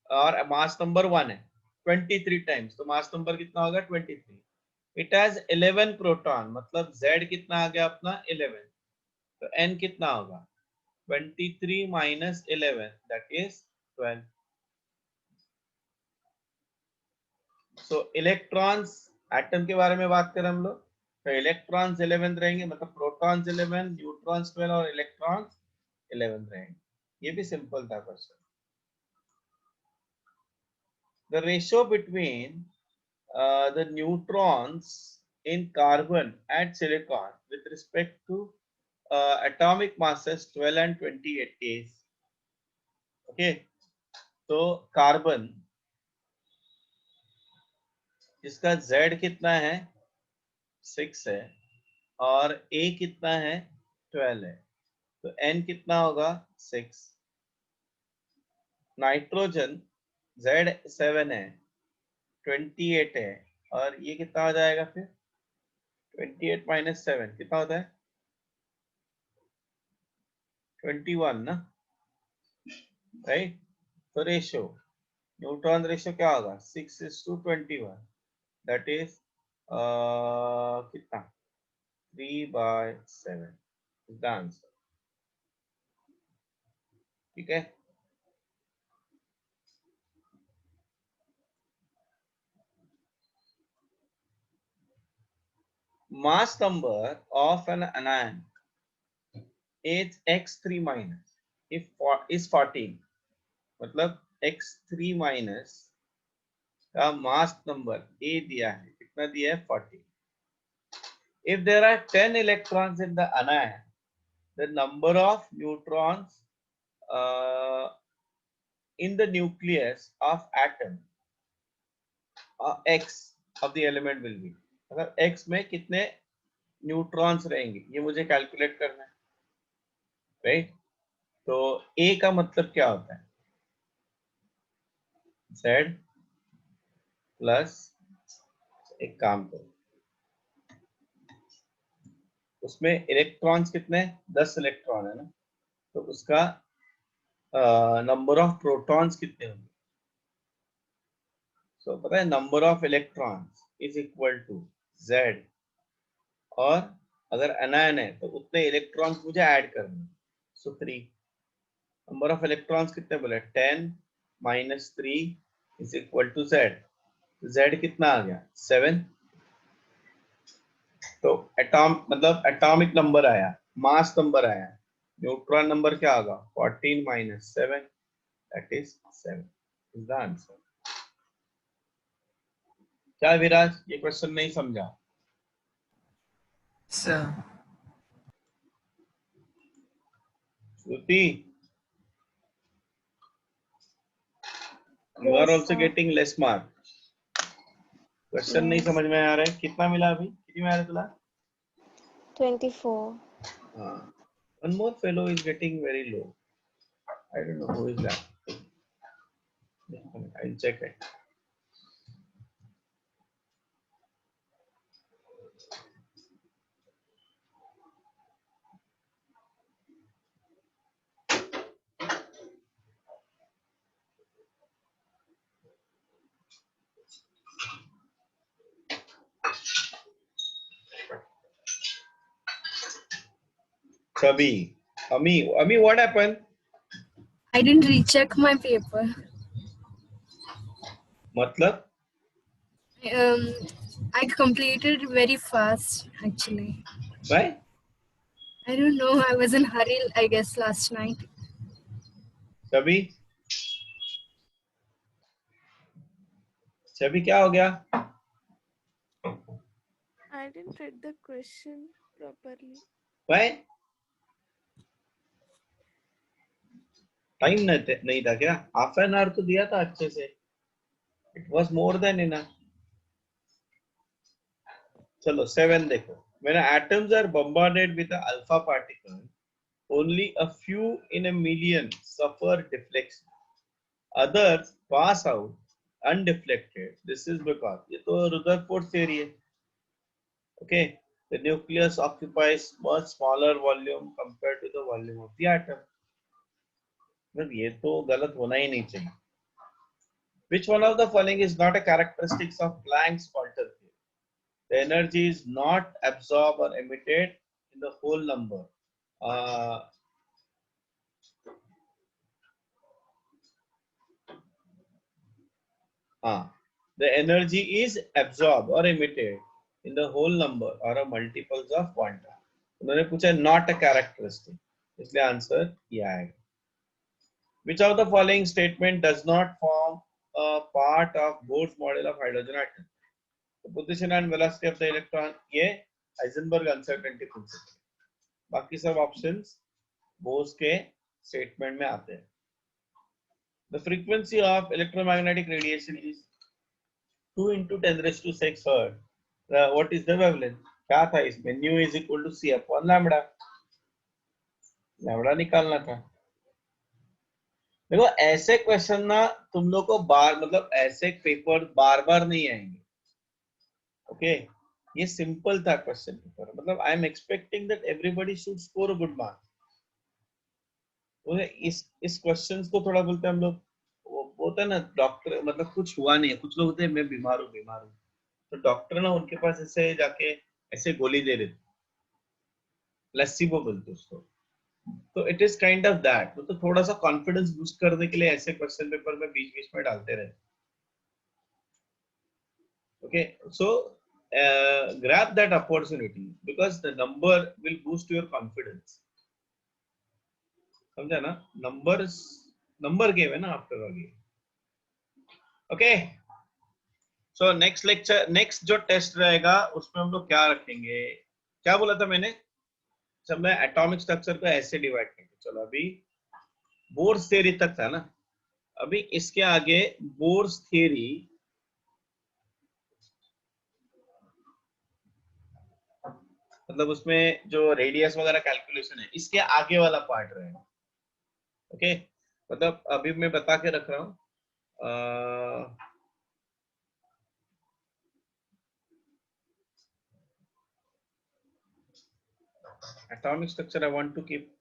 और मास नंबर 1 है 23 टाइम्स, तो मास नंबर कितना होगा 23. इट हैज 11 प्रोटॉन, मतलब Z कितना आ गया अपना 11, तो N कितना होगा 23 minus 11, that is 12. So electrons, atom के बारे में बात करें हम लोग, तो इलेक्ट्रॉन्स 11 रहेंगे, मतलब प्रोटॉन्स 11, न्यूट्रॉन्स 12 और इलेक्ट्रॉन्स 11 रहेंगे. ये भी सिंपल था question. The ratio between the neutrons in carbon and silicon with respect to atomic masses 12 and 28 is. Okay, तो कार्बन जिसका Z कितना है 6 है और A कितना है 12 है, तो N कितना होगा 6. नाइट्रोजन Z 7 है 28 है और ये कितना हो जाएगा फिर 28 minus 7 कितना होता है 21 ना, राइट. तो रेशियो, न्यूट्रॉन रेशियो क्या होगा 6:21, दैट इज कितना 3/7 इज द आंसर. ठीक है. Mass number of an anion is x3 minus if is 14, मतलब x3 minus का मास नंबर A दिया है, कितना दिया है 40. If there are 10 electrons in the anion, the number of neutrons in the nucleus of atom X of the element will be, मतलब X में कितने न्यूट्रॉन्स रहेंगे ये मुझे कैलकुलेट करना है, राइट. तो A का मतलब क्या होता है Z प्लस, एक काम करो, उसमें इलेक्ट्रॉन्स कितने 10 इलेक्ट्रॉन है ना, तो उसका नंबर ऑफ प्रोटॉन्स कितने होंगे. सो पता है number of electrons is equal to Z, और अगर अनायन है तो उतने इलेक्ट्रॉन्स मुझे ऐड करने, सो 3. नंबर ऑफ इलेक्ट्रॉन्स कितने बोले? 10 minus 3 is equal to z. z कितना आ गया? 7. तो एटॉम मतलब एटॉमिक नंबर आया, मास नंबर आया. न्यूट्रॉन नंबर क्या होगा? 14 minus 7, that is 7 is the answer. क्या विराज, ये क्वेश्चन नहीं समझा? Sir. Shruti, you are Yes, also sir. getting less mark. Question नहीं Yes. समझ में आ रहा है. कितना मिला अभी? कितनी में आ रहा है तुला? 24. हाँ. One more fellow is getting very low. I don't know who is that. I'll check it. Chabi. Ami, what happened? I didn't recheck my paper. मतलब? I completed very fast actually. Why? I don't know. I was in hurry, I guess, last night. Chabi? Chabi क्या हो गया? I didn't read the question properly. Why? Time नहीं था क्या? Half an hour तो दिया था अच्छे से. It was more than enough. चलो 7 देखो. When atoms are bombarded with an alpha particle, only a few in a million suffer deflection. Others pass out undeflected. This is because ये तो Rutherford theory है. Okay, the nucleus occupies much smaller volume compared to the volume of the atom. मतलब ये तो गलत होना ही नहीं चाहिए. Which one of the following is not a characteristic of Planck's quantum theory? The energy is not absorbed or emitted in the whole number. The energy is absorbed or emitted in the whole number or a multiples of quanta. उन्होंने पूछा not a characteristic, इसलिए answer ये आएगा. Which of the following statement does not form a part of Bohr's model of hydrogen atom? The position and velocity of the electron, ये Heisenberg uncertainty principle. बाकी सब options Bohr's के statement में आते हैं. The frequency of electromagnetic radiation is 2 into 10 raised to 6 hertz. What is the wavelength? क्या था इसमें? Nu is equal to C upon lambda. Lambda निकालना था. देखो ऐसे क्वेश्चन ना तुम लोग को बार मतलब ऐसे पेपर बार बार नहीं आएंगे. ओके, ये सिंपल था क्वेश्चन पेपर. मतलब I am expecting that everybody should score a good mark. इस क्वेश्चंस को थोड़ा बोलते हैं हम लोग, वो होता है ना डॉक्टर, मतलब कुछ हुआ नहीं है. कुछ लोग होते हैं मैं बीमार हूँ, तो डॉक्टर ना उनके पास ऐसे जाके ऐसे गोली दे देते, प्लेसिबो बोलते उसको. तो it is kind of that. तो थोड़ा सा कॉन्फिडेंस बूस्ट करने के लिए ऐसे क्वेश्चन पेपर में बीच बीच में डालते रहे. Okay, so grab that opportunity because the number will boost your confidence. समझा ना? नंबर गेम है ना आफ्टर ऑल ये. Okay, so next lecture, next जो टेस्ट रहेगा उसमें हम लोग क्या रखेंगे? क्या बोला था मैंने? जब मैं एटॉमिक स्ट्रक्चर को ऐसे डिवाइड करेंगे. चलो अभी बोर्स थ्योरी तक था ना. अभी इसके आगे बोर्स थ्योरी मतलब उसमें जो रेडियस वगैरह कैलकुलेशन है, इसके आगे वाला पार्ट रहेगा. ओके, मतलब अभी मैं बता के रख रहा हूँ. Atomic structure I want to keep.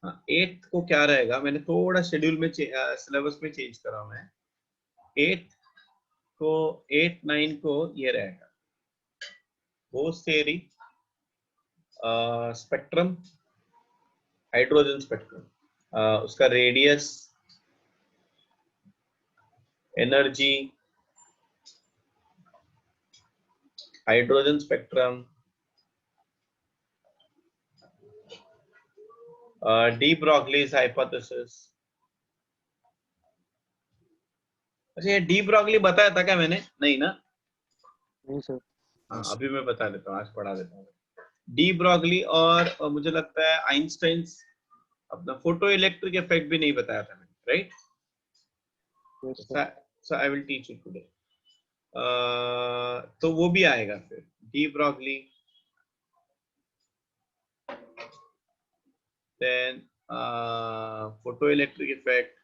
8th को क्या रहेगा? मैंने थोड़ा शेड्यूल में सिलेबस में चेंज करा. मैं 8th को 8, 9 को ये रहेगा Bohr's theory, spectrum, hydrogen spectrum, उसका radius, energy, hydrogen spectrum, de Broglie's hypothesis. अच्छा, ये डी ब्रॉगली बताया था क्या मैंने? नहीं ना? नहीं सर। हाँ, अभी मैं बता देता हूँ, आज पढ़ा देता हूँ। डी ब्रॉगली और मुझे लगता है आइंस्टाइन्स अपना फोटो इलेक्ट्रिक इफेक्ट भी नहीं बताया था मैंने, right? Yes sir. So I will teach you today. तो वो भी आएगा फिर, de Broglie, then photo electric effect,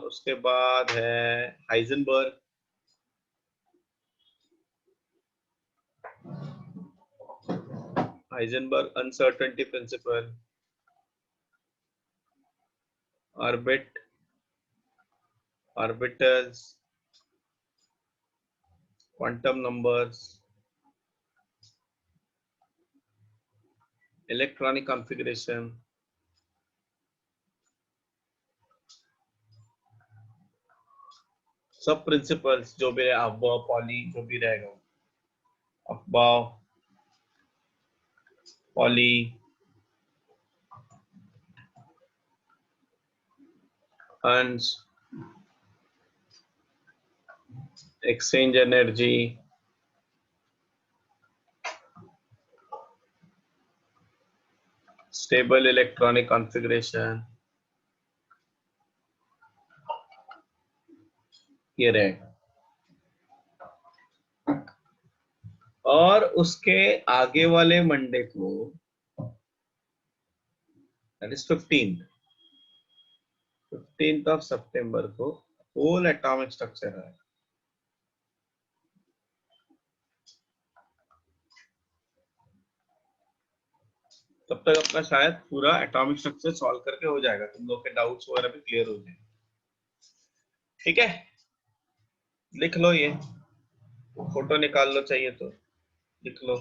उसके बाद है Heisenberg, Heisenberg uncertainty principle, orbitals, quantum numbers, electronic configuration, सब प्रिंसिपल्स जो भी है, अफबाउ, पॉली, जो भी रहेगा, aufbau, Pauli, Hund's, exchange energy, stable electronic configuration, ये रहेगा। और उसके आगे वाले मंडे को, दैट इज 15th ऑफ सितंबर को होल एटॉमिक स्ट्रक्चर है। तब तक अपना शायद पूरा एटॉमिक स्ट्रक्चर सॉल्व करके हो जाएगा, तुम लोग के डाउट्स वगैरह भी क्लियर हो जाएंगे। ठीक है, लिख लो, ये फोटो निकाल लो, चाहिए तो लिख लो।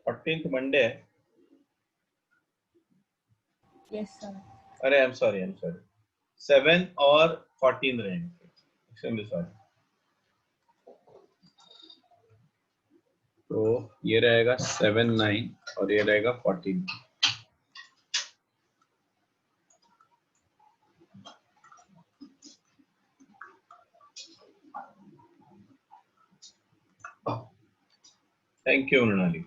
फोर्टीन्थ मंडे है। Yes, sir. अरे आई एम सॉरी 7 और 14 रहेंगे, एक्सट्रीमली सॉरी। तो ये रहेगा 7, 9 और ये रहेगा 14। Thank you Mrinali.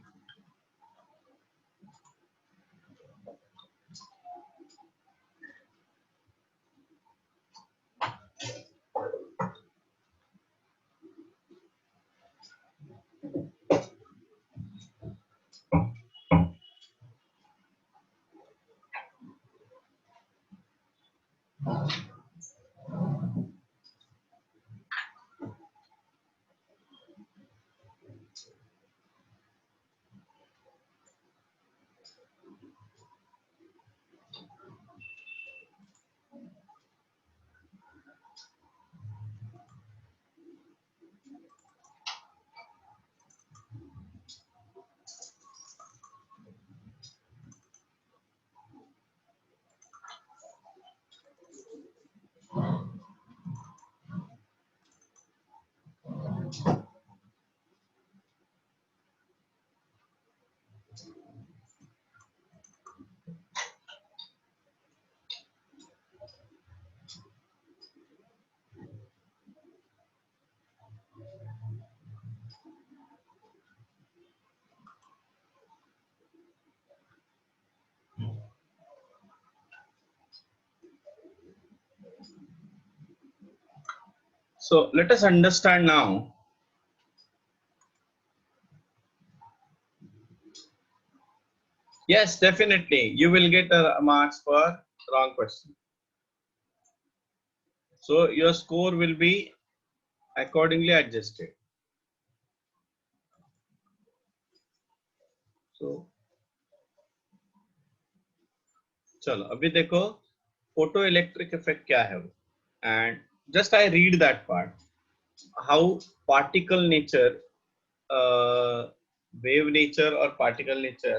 So let us understand now. Yes, definitely you will get a marks for wrong question. So your score will be accordingly adjusted. So चलो अभी देखो फोटो इलेक्ट्रिक इफेक्ट क्या है वो, and just I read that part how particle nature, wave nature और particle nature.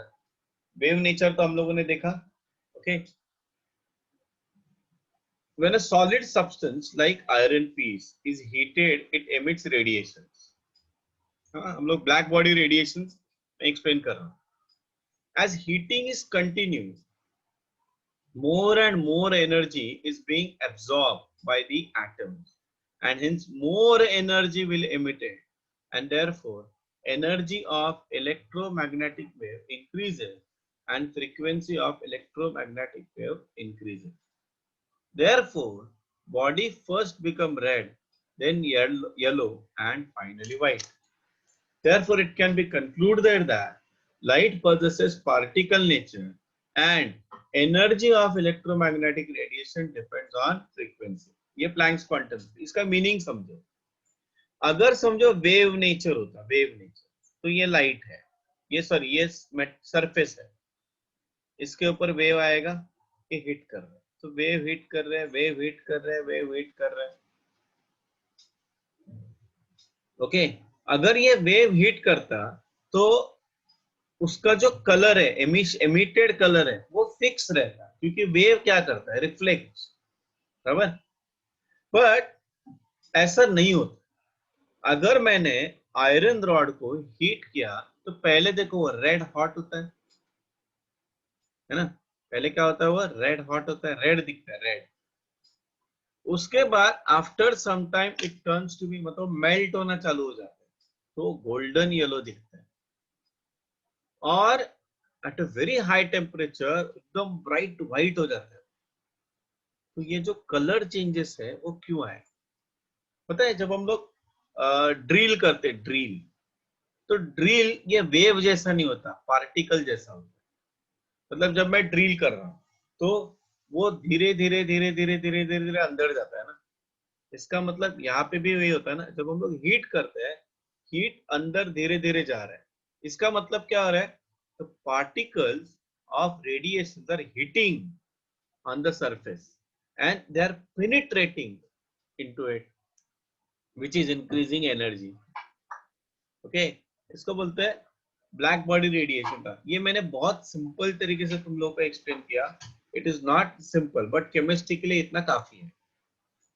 Wave nature तो हम लोगों ने देखा. Okay, when a solid substance like iron piece is heated it emits radiations. हम लोग black body radiations मैं explain कर रहा हूँ. As heating is continuous, more and more energy is being absorbed by the atoms, and hence more energy will emitted, and therefore energy of electromagnetic wave increases and frequency of electromagnetic wave increases. Therefore, body first become red, then yellow, and finally white. Therefore, it can be concluded that light possesses particle nature and energy of electromagnetic radiation depends on frequency. ये Planck's quantum. इसका meaning समझो. अगर समझो wave nature होता, wave nature, तो ये light है, ये सॉरी ये सरफेस है, इसके ऊपर वेव आएगा, ये हिट कर रहा है, तो वेव हिट कर रहे हैं, वेव हिट कर रहे हैं, वेव हिट कर रहे हैं. ओके, अगर ये वेव हिट करता तो उसका जो कलर है, एमिटेड कलर है, वो फिक्स रहता, क्योंकि वेव क्या करता है, रिफ्लेक्ट, बराबर. बट ऐसा नहीं होता. अगर मैंने आयरन रॉड को हीट किया तो पहले देखो वो रेड हॉट होता है ना, पहले क्या होता है, वो रेड हॉट होता है, रेड दिखता है, रेड. उसके बाद after some time it turns to be, मतलब मेल्ट होना चालू हो जाता है, तो गोल्डन येलो दिखता है. और at a very high temperature एकदम ब्राइट व्हाइट हो जाता है. तो ये जो कलर चेंजेस है वो क्यों आए पता है? जब हम लोग ड्रिल करते, ड्रिल, तो ड्रिल ये वेव जैसा नहीं होता, पार्टिकल जैसा होता है. मतलब जब मैं ड्रिल कर रहा हूं तो वो धीरे धीरे धीरे धीरे धीरे धीरे धीरे अंदर जाता है ना. इसका मतलब यहाँ पे भी वही होता है ना, जब हम लोग हीट करते हैं, हीट अंदर धीरे धीरे जा रहा है. इसका मतलब क्या हो रहा है, the particles of radiation are hitting on the surface and they are penetrating into it, which is increasing energy. Okay, इसको बोलते हैं ब्लैक बॉडी रेडिएशन का. ये मैंने बहुत सिंपल तरीके से तुम लोगों को एक्सप्लेन किया. It is not simple, but chemistry के लिए इतना काफी है.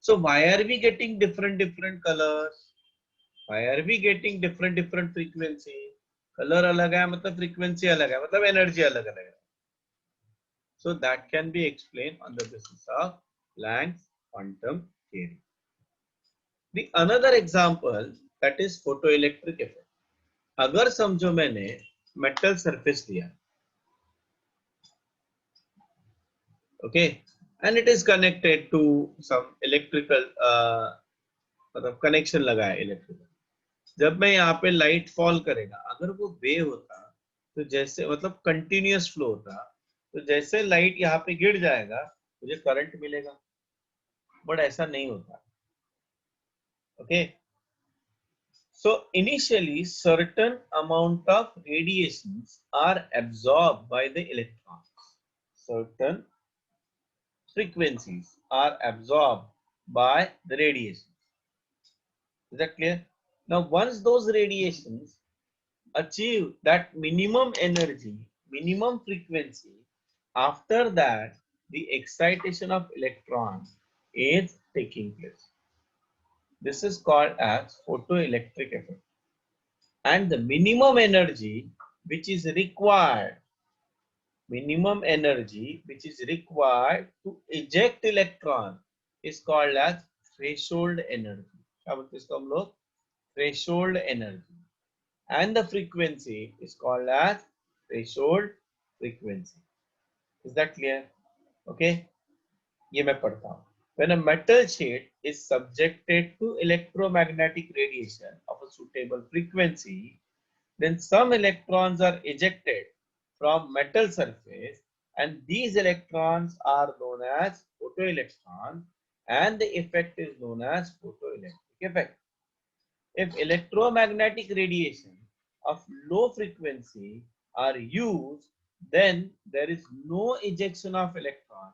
So why are we getting different colors? Why are we getting different frequency? Color अलग है मतलब frequency अलग है, मतलब energy अलग अलग है. So that can be explained on the basis of Planck's quantum theory. The another example that is photoelectric effect. अगर समझो मैंने मेटल सरफेस दिया, okay, and it is connected to some electrical मतलब कनेक्शन लगा है इलेक्ट्रिकल. जब मैं यहाँ पे लाइट फॉल करेगा, अगर वो वेव होता तो जैसे मतलब कंटिन्यूअस फ्लो होता, तो जैसे लाइट यहाँ पे गिर जाएगा मुझे करंट मिलेगा, बट ऐसा नहीं होता. Okay, so initially certain amount of radiations are absorbed by the electrons. Certain frequencies are absorbed by the radiations. Is that clear? Now once those radiations achieve that minimum energy, minimum frequency, after that the excitation of electron is taking place. This is called as photoelectric effect. And the minimum energy which is required, minimum energy which is required to eject electron is called as threshold energy. क्या बोलते हैं इसको हम लोग? Threshold energy. And the frequency is called as threshold frequency. Is that clear? Okay, ये मैं पढ़ता हूँ. when a metal sheet is subjected to electromagnetic radiation of a suitable frequency, then some electrons are ejected from metal surface, and these electrons are known as photoelectrons, and the effect is known as photoelectric effect. If electromagnetic radiation of low frequency are used, then there is no ejection of electron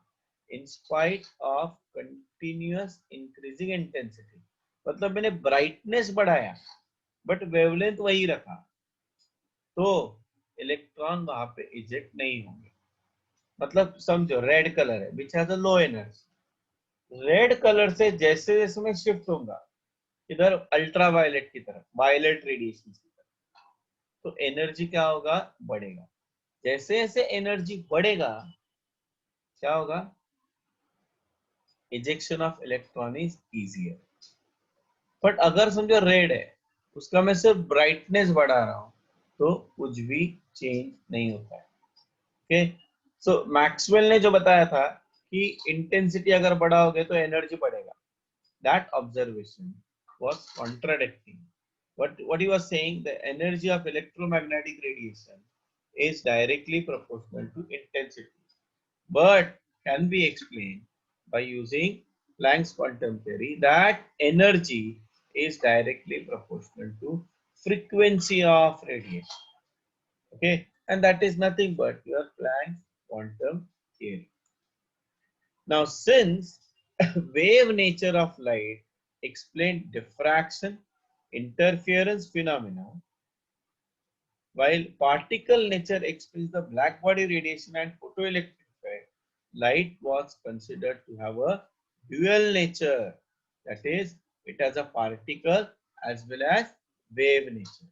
in spite of continuous increasing intensity. मतलब मैंने brightness बढ़ाया but wavelength वही रखा, तो electron वहां पे eject नहीं होंगे. मतलब समझो रेड कलर है which has a low energy, red colour से जैसे जैसे मैं शिफ्ट होऊंगा इधर अल्ट्रा वायलेट की तरफ, वायलेट रेडिएशन की तरफ, तो एनर्जी क्या होगा, बढ़ेगा. जैसे जैसे एनर्जी बढ़ेगा क्या होगा, ejection of electron is easier. But अगर समझो रेड है, उसका मैं सिर्फ ब्राइटनेस बढ़ा रहा हूं तो कुछ भी चेंज नहीं होता है. ओके, सो मैक्सवेल ने जो बताया था कि इंटेंसिटी अगर बढ़ाओगे तो एनर्जी बढ़ेगा, that observation was contradicting what he was saying. The energy of electromagnetic radiation is directly proportional to intensity, but can be explained by using Planck's quantum theory that energy is directly proportional to frequency of radiation. Okay, and that is nothing but your Planck's quantum theory. Now, since wave nature of light explained diffraction, interference phenomena, while particle nature explains the black body radiation and photoelectric effect, light was considered to have a dual nature. That is, it has a particle as well as wave nature.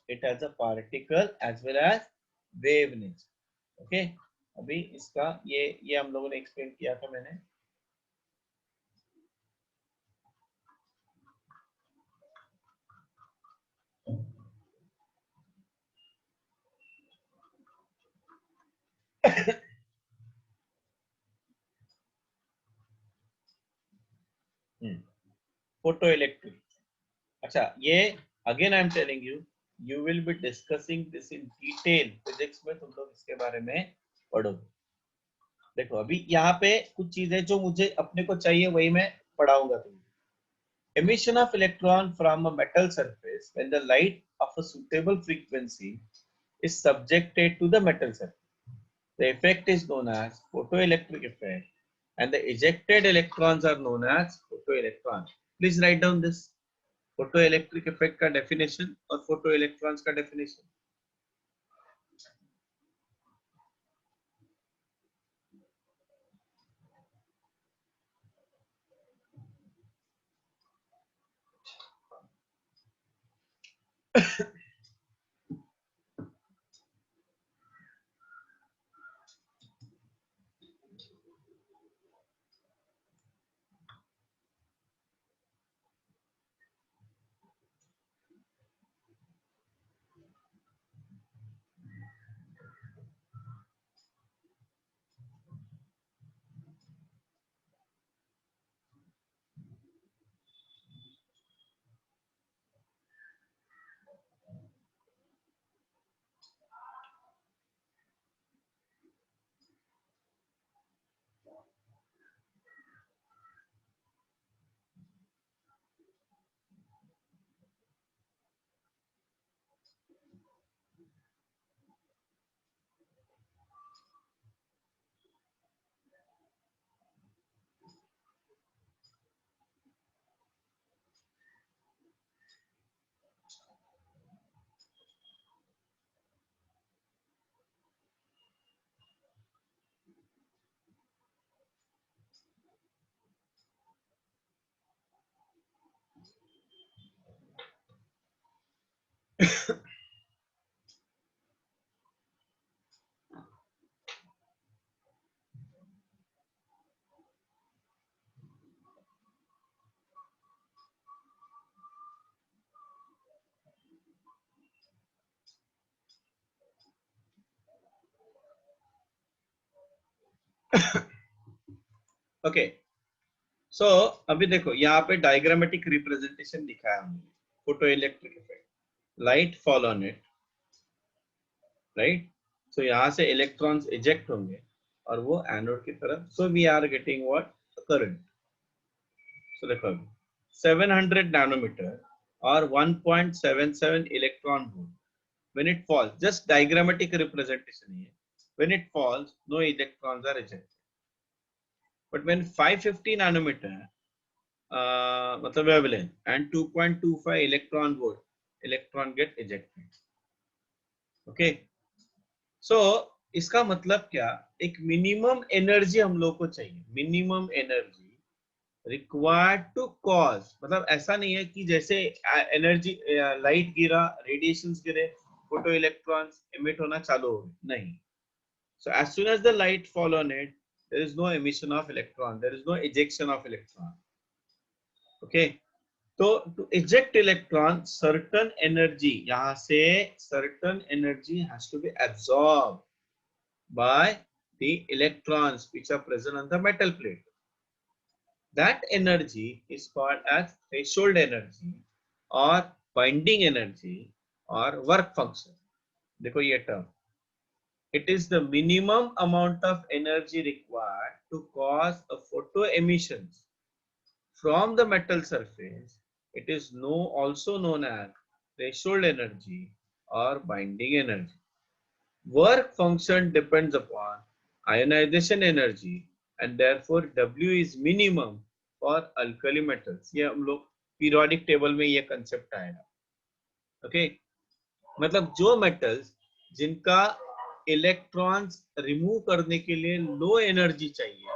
It has a particle as well as wave nature. Okay, अभी इसका ये हम लोगों ने explain किया था मैंने. Photoelectric. अच्छा, ये again I am telling you, you will be discussing this in detail. Physics में तुम लोग इसके बारे में पढ़ोगे. देखो अभी यहाँ पे कुछ चीजें जो मुझे अपने को चाहिए वही मैं पढ़ाऊंगा तुम्हें. Emission of electron from a metal surface when the light of a suitable frequency is subjected to the metal surface. The effect is known as photoelectric effect, and the ejected electrons are known as photoelectrons. Please write down this photoelectric effect का definition और photoelectrons का definition. Okay, सो अभी देखो यहाँ पे diagrammatic representation दिखाया हमने, photo electric effect, light fall on it, right. So यहाँ से इलेक्ट्रॉन्स इजेक्ट होंगे और वो एनोड की तरफ, so we are getting what, current. So देखो 700 नैनोमीटर और 1.77 electron volt, when it falls, just diagrammatic representation here, when it falls no electrons are ejected, but when 550 nanometer matlab wavelength and 2.25 electron volt, electron get ejected, okay। so इसका मतलब क्या, एक minimum energy हम लोग को चाहिए, minimum energy required to cause, मतलब ऐसा नहीं है कि जैसे एनर्जी लाइट गिरा, रेडिएशंस गिरे, फोटो इलेक्ट्रॉन्स एमिट होना चालू हो गए, नहीं। So as soon as the light fall on it, there is no emission of electron, there is no ejection of electron, okay। तो to eject electron, certain energy, यहाँ से certain energy has to be absorbed by the electrons which are present on the metal plate. That energy is called as threshold energy or binding energy or work function. देखो ये term, it is the minimum amount of energy required to cause a photo emissions from the metal surface. It is also known as threshold energy or binding energy. Work function depends upon ionization energy and therefore W is minimum for alkali metals. ये हम लोग periodic table में ये concept आएगा, okay। मतलब जो metals जिनका electrons remove करने के लिए लो एनर्जी चाहिए,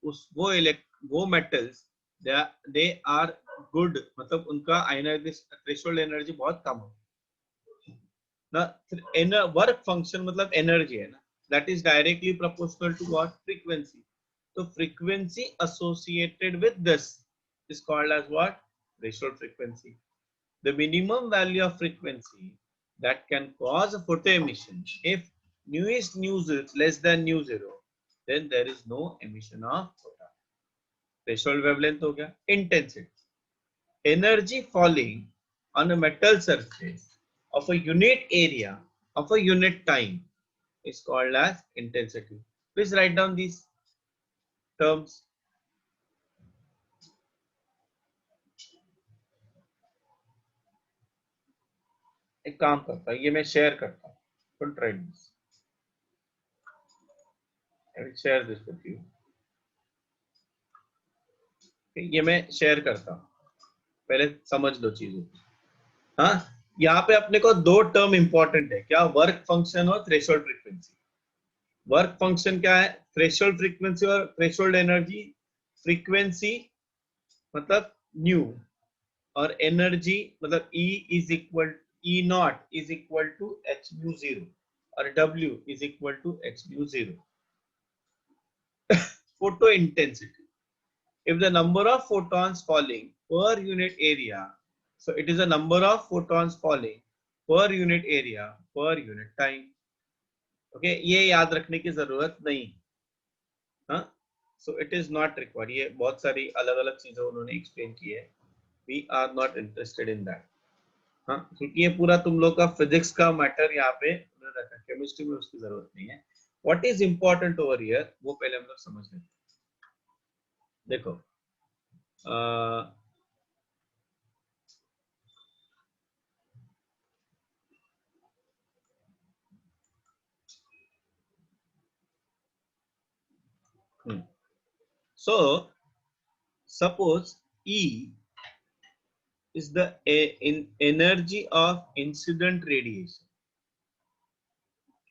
उस वो मेटल्स दे आर गुड, मतलब उनका आयनाइजेशन थ्रेशोल्ड एनर्जी बहुत कम हो ना। वर्क फंक्शन मतलब एनर्जी है ना, that is directly proportional to what, frequency. तो frequency associated with this is called as what, threshold frequency. The minimum value of frequency that can cause a photo emission, if nu is less than nu zero, then there is no emission of photon. Threshold wavelength हो गया। Intensity, energy falling on a metal surface of a unit area of a unit time is called as intensity. Please write down these terms. एक काम करता हूँ, ये मैं share करता हूँ, don't try this. I will share this with you. ये मैं शेयर करता हूँ, पहले समझ लो चीजों। हाँ, यहाँ पे अपने को दो टर्म इंपॉर्टेंट है, क्या, वर्क फंक्शन और थ्रेशोल्ड फ्रीक्वेंसी। वर्क फंक्शन क्या है, थ्रेशोल्ड फ्रीक्वेंसी और थ्रेशोल्ड एनर्जी। फ्रीक्वेंसी मतलब न्यू और एनर्जी मतलब E naught is equal to h mu 0 और W is equal to h mu 0. Photo intensity, if the number of photons falling per unit area, so it is a number of photons falling per unit area per unit time, okay। ये याद रखने की जरूरत नहीं, हाँ, so it is not required। ये बहुत सारी अलग अलग चीजें उन्होंने एक्सप्लेन की है, we are not interested in that, हाँ, क्योंकि ये पूरा तुम लोग का फिजिक्स का मैटर यहाँ पे उन्होंने रखा, केमिस्ट्री में उसकी जरूरत नहीं है। What is important over here वो पहले हम लोग समझ लेते हैं। देखो so suppose E is the energy of incident radiation,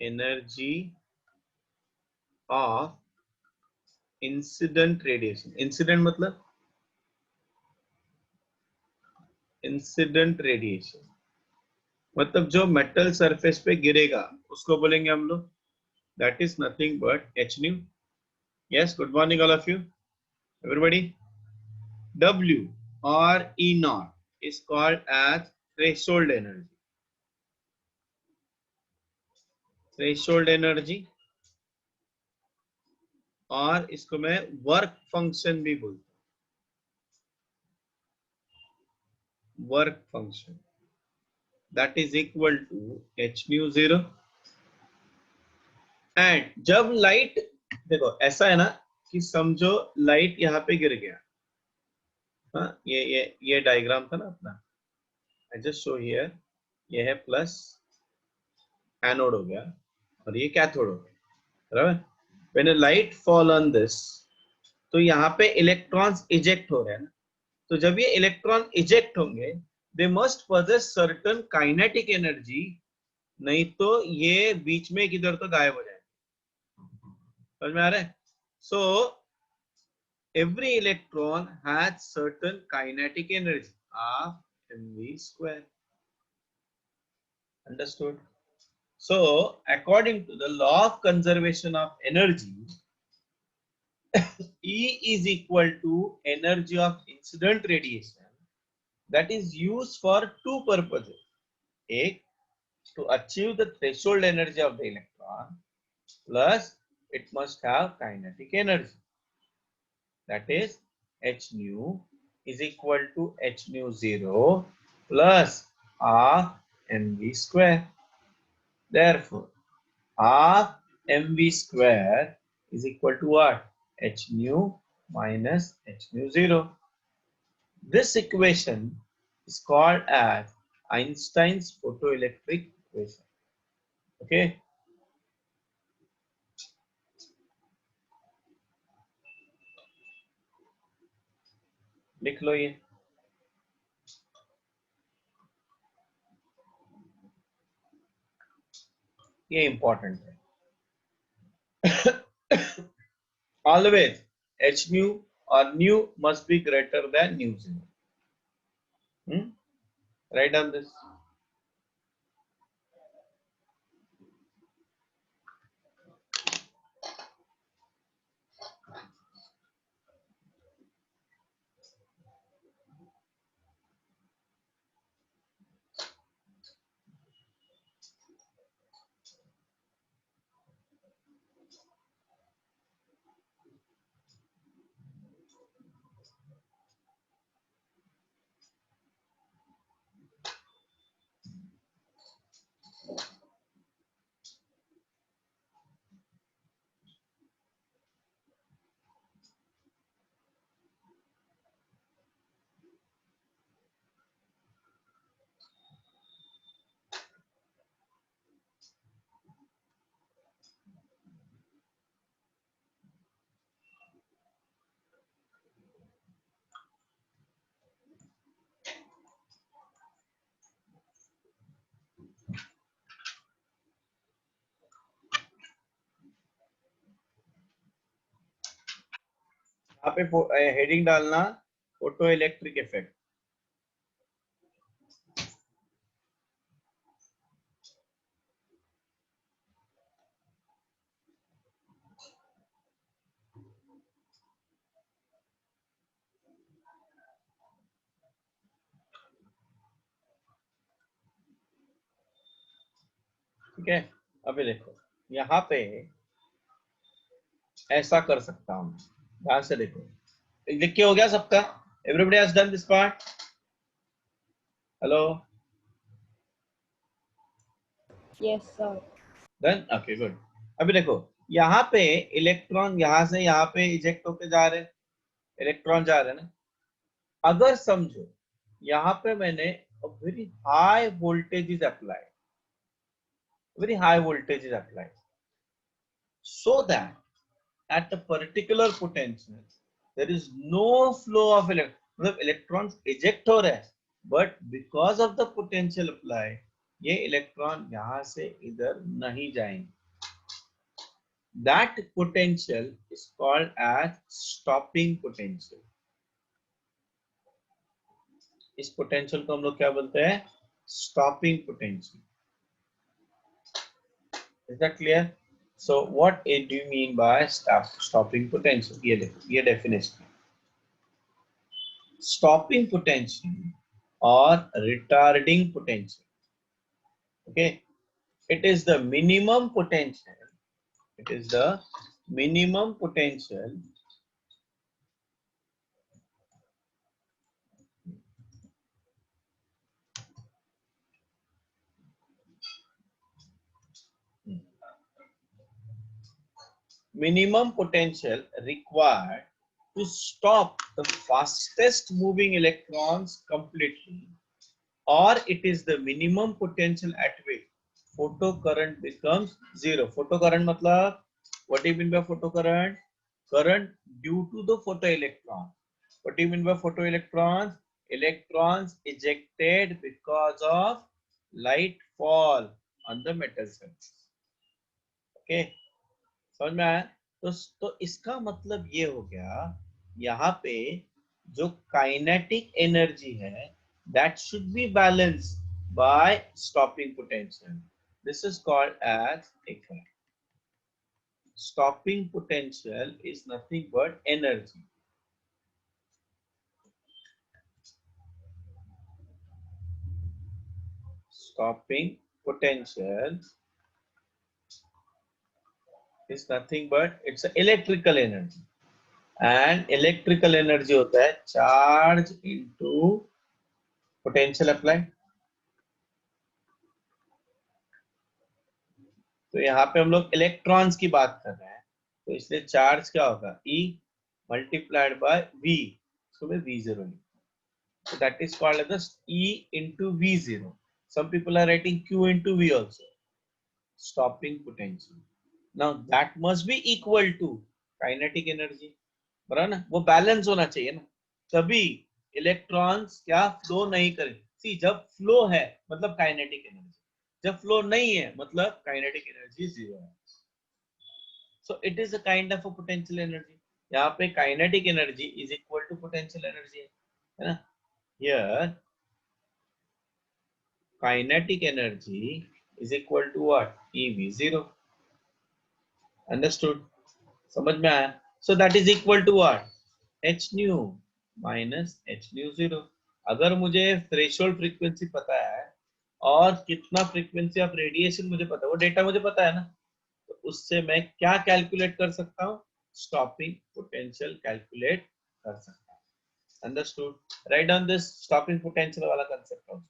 energy of incident radiation। incident मतलब इंसिडेंट रेडिएशन, मतलब जो मेटल सरफेस पे गिरेगा उसको बोलेंगे हम लोग, that is nothing but H new. Yes, good morning all of you everybody. W or E naught is called as threshold energy, threshold energy, और इसको मैं वर्क फंक्शन भी बोलता हूँ, work function that is equal to h nu 0 and जब light देखो ऐसा है ना कि समझो लाइट यहाँ पे गिर गया, हाँ ये डायग्राम था ना अपना, आई जस्ट शो हियर, ये है प्लस एनोड हो गया और ये कैथोड हो गया, बराबर। When a light fall on this, तो यहाँ पे इलेक्ट्रॉन्स इजेक्ट हो रहे हैं ना, तो जब ये इलेक्ट्रॉन इजेक्ट होंगे they must possess certain kinetic energy, नहीं तो ये बीच में किधर तो गायब हो जाएगा, समझ में आ रहा है? सो every electron has certain kinetic energy of mv square. Understood? So according to the law of conservation of energy, E is equal to energy of incident radiation that is used for two purposes. एक, to achieve the threshold energy of the electron, plus it must have kinetic energy. That is h nu is equal to h nu 0 plus half mv square. Therefore, half mv square is equal to what? H nu minus h nu 0. This equation is called as Einstein's photoelectric equation. Okay. लिख लो ये, important है. Always h nu or nu must be greater than nu 0. Write down this. यहाँ पे heading डालना photo electric effect. ठीक है, अभी देखो यहाँ पे ऐसा कर सकता हूँ, ध्यान से देखो, लिख के हो गया सबका? Everybody has done this part? Hello, Yes, sir. Done? Okay good. अभी देखो यहाँ पे इलेक्ट्रॉन यहाँ से यहाँ पे इजेक्ट होके जा रहे हैं, इलेक्ट्रॉन जा रहे हैं ना. अगर समझो यहाँ पे मैंने very high voltage is applied, very high voltage is applied, so that at a particular potential there is no flow of electrons eject हो रहे हैं, but because of the potential applied ये इलेक्ट्रॉन यहाँ से इधर नहीं जाएंगे. That potential is called as stopping potential. इस पोटेंशियल को हम लोग क्या बोलते हैं? Stopping potential. Is that clear? So what do you mean by stopping potential? ये देखो, ये definition. Stopping potential or retarding potential. Okay, it is the minimum potential. It is the minimum potential minimum potential required to stop the fastest moving electrons completely, or it is the minimum potential at which photocurrent becomes zero. Photocurrent matlab, what do you mean by photocurrent? Current due to the photoelectron. What do you mean by photoelectrons? Electrons ejected because of light fall on the metal surface. Okay, समझ में आया? तो इसका मतलब ये हो गया, यहाँ पे जो काइनेटिक एनर्जी है that should be balanced by stopping potential. This is called as a current. Stopping potential is nothing but energy. Stopping potential is nothing but it's an electrical energy. And electrical energy होता है charge into potential applied. तो यहाँ पे हम लोग electrons की बात कर रहे हैं, तो इसलिए चार्ज क्या होगा, E multiplied by V, इसको मैं V0 लिखूंगा. So that is called as E into V0. Some people are writing Q into V also. Stopping potential. Now that must be equal to kinetic energy. बराबर ना, वो balance होना चाहिए ना, तभी इलेक्ट्रॉन्स क्या फ्लो नहीं करेंगे. सी जब फ्लो है मतलब काइनेटिक एनर्जी, जब फ्लो नहीं है मतलब काइनेटिक एनर्जी जीरो है. So it is a kind of a potential energy. यहाँ पे kinetic energy is equal to potential energy है ना. Here kinetic energy is equal to what, EV0. Understood? समझ में आया? So that is equal to what, h nu minus h nu 0. अगर मुझे threshold frequency पता है और कितना फ्रीक्वेंसी ऑफ रेडिएशन मुझे पता है, वो डेटा मुझे पता है ना, तो उससे मैं क्या कैलकुलेट कर सकता हूँ, स्टॉपिंग पोटेंशियल कैलकुलेट कर सकता हूँ. Understood? Write down this stopping potential वाला कंसेप्ट ऑल्सो.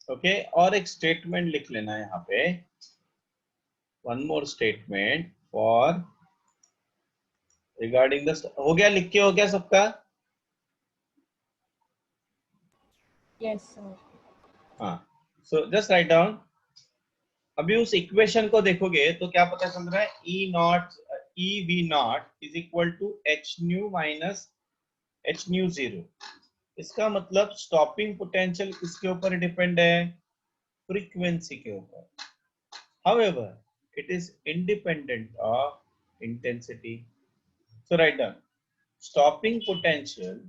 ओके, और एक स्टेटमेंट लिख लेना यहाँ पे, one more statement for regarding the. हो गया, लिख के हो गया सबका? Yes, sir. हाँ, सो जस्ट राइट डाउन. अभी उस इक्वेशन को देखोगे तो क्या पता चल रहा है, E0 EV0 is equal to h nu minus h nu 0. इसका मतलब स्टॉपिंग पोटेंशियल किसके ऊपर डिपेंड है? फ्रीक्वेंसी के ऊपर. However, it is independent of intensity. So write down stopping potential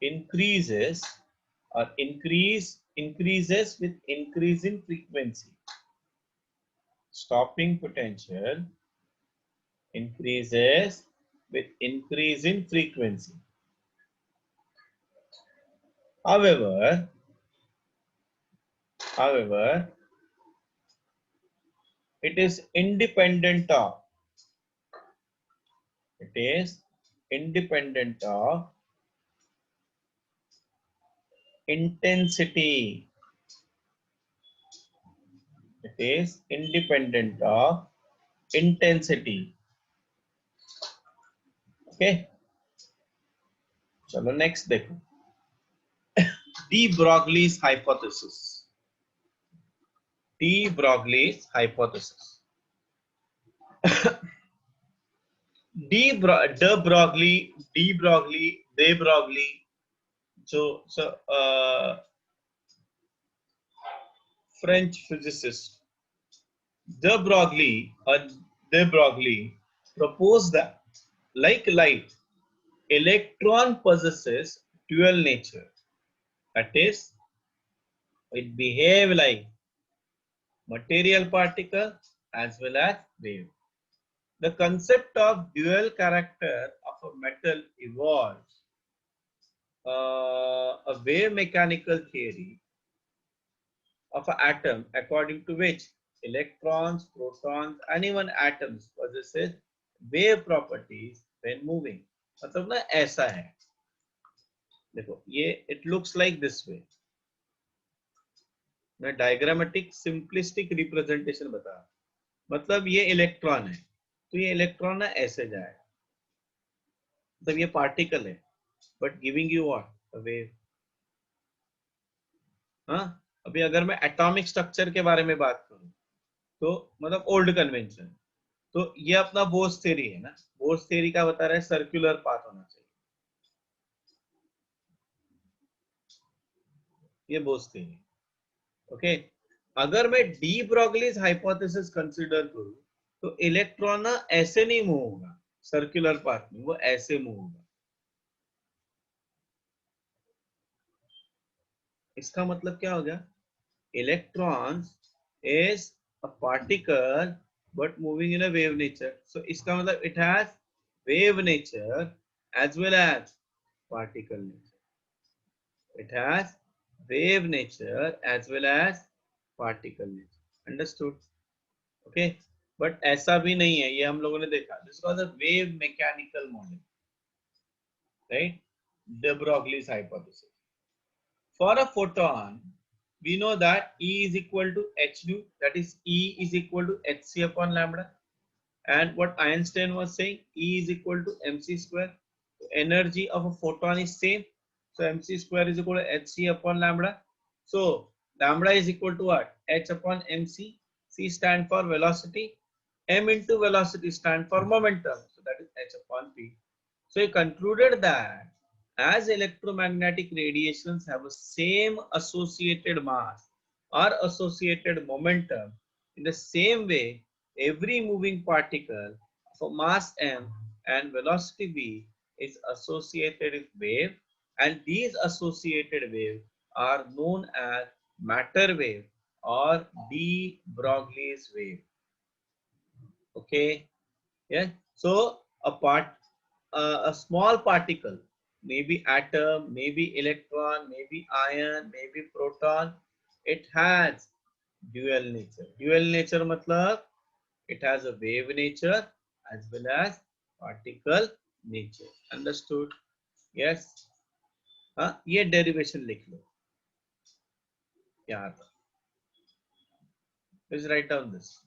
increases or increases with increase in frequency. Stopping potential increases with increase in frequency. However, it is independent of intensity. It is independent of intensity. Okay. चलो next देखो. De Broglie's hypothesis. De Broglie's hypothesis. De Broglie, De Broglie. So French physicist De Broglie proposed that, like light, electron possesses dual nature. That is, it behave like material particle as well as wave. The concept of dual character of a metal evolves a wave mechanical theory of an atom according to which electrons, protons and even atoms possesses wave properties when moving. मतलब ना ऐसा है, देखो ये it looks like this way. मैं diagrammatic simplistic representation बता, मतलब ये इलेक्ट्रॉन है तो ये इलेक्ट्रॉन ना ऐसे जाए, मतलब ये पार्टिकल है but giving you what, a wave. हाँ, अभी अगर मैं एटॉमिक स्ट्रक्चर के बारे में बात करूं तो मतलब ओल्ड कन्वेंशन, तो ये अपना बोस थ्योरी है ना. बोस थ्योरी का बता रहा है सर्कुलर पाथ होना चाहिए, ये बोस थ्योरी. ओके. अगर मैं डी ब्रोगलीज हाइपोथेसिस कंसीडर करूं तो इलेक्ट्रॉन ना ऐसे नहीं मूव होगा सर्कुलर पाथ में, वो ऐसे मूव होगा. इसका मतलब क्या हो गया? Electrons is a particle but moving in a wave nature. So इसका मतलब it has wave nature as well as particle nature. It has wave nature as well as particle nature. Understood? Okay. But ऐसा भी नहीं है, ये हम लोगों ने देखा. This was a wave mechanical model, right? De Broglie's hypothesis. For a photon, we know that E is equal to h nu, that is E is equal to hc upon lambda. And what Einstein was saying, E is equal to mc square. Energy of a photon is same, so mc square is equal to hc upon lambda. So lambda is equal to what? H upon mc. C stand for velocity, m into velocity stand for momentum, so that is h upon p. So he concluded that as electromagnetic radiations have a same associated mass or associated momentum, in the same way every moving particle of a mass m and velocity v is associated with wave, and these associated waves are known as matter wave or de Broglie's wave. Okay. Yeah. So a small particle, maybe atom, maybe electron, maybe ion, maybe proton, it has dual nature. Dual nature matlab it has a wave nature as well as particle nature. Understood? Yes. हाँ, ये derivation लिख लो यहाँ पर. Please write down this.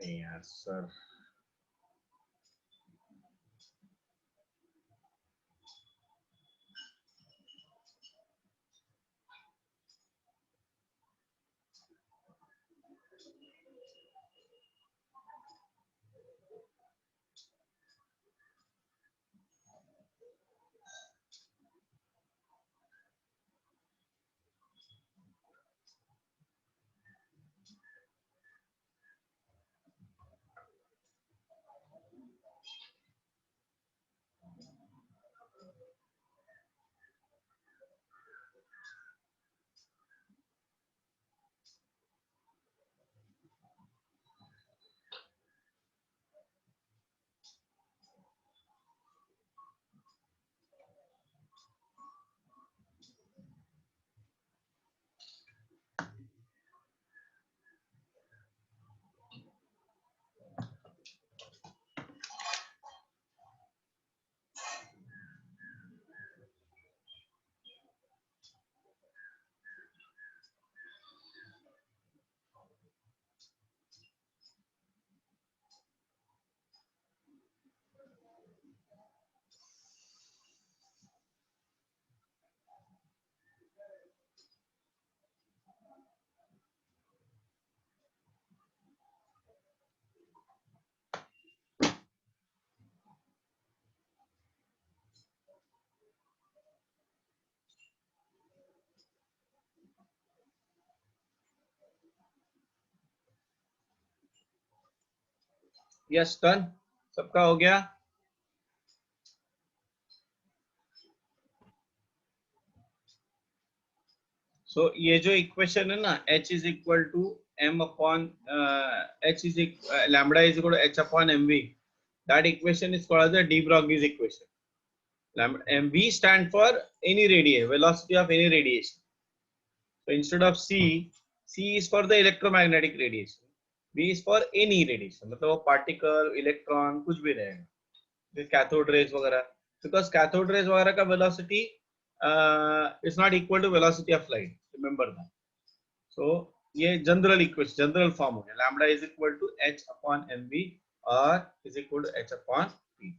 अरे यार sir, yes done, सबका हो गया। सो ये जो इक्वेशन है ना, h is equal to m upon h is lambda is equal to h upon mv, that equation is called as the de Broglie's equation. mv stand for any radiation, velocity of any radiation. So instead of c is for the electromagnetic radiation, v is for any radiation, मतलब वो particle, electron कुछ भी रहेगा, cathode rays वगैरह, because cathode rays वगैरह का velocity is not equal to velocity of light, remember that. So ये general equation, general form हो गया, lambda is equal to h upon mv और is equal to h upon p.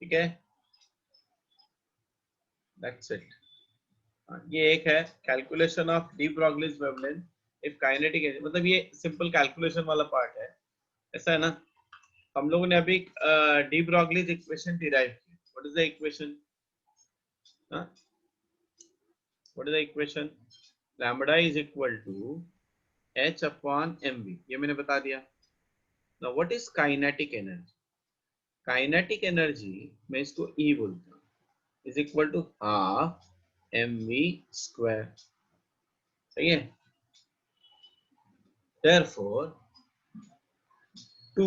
ठीक है, that's it. ये एक है calculation of de Broglie's wavelength if kinetic है, मतलब ये सिंपल कैलकुलेशन वाला पार्ट है. ऐसा है ना, हम लोगों ने अभी डी ब्रॉग्लीज इक्वेशन डिराइव की. What is the equation? What is the equation? Lambda is equal to h upon mv, ये मैंने बता दिया. Now what is kinetic energy? Kinetic energy मैं इसको E बोलता हूँ, is equal to half mv square. सही है. therefore 2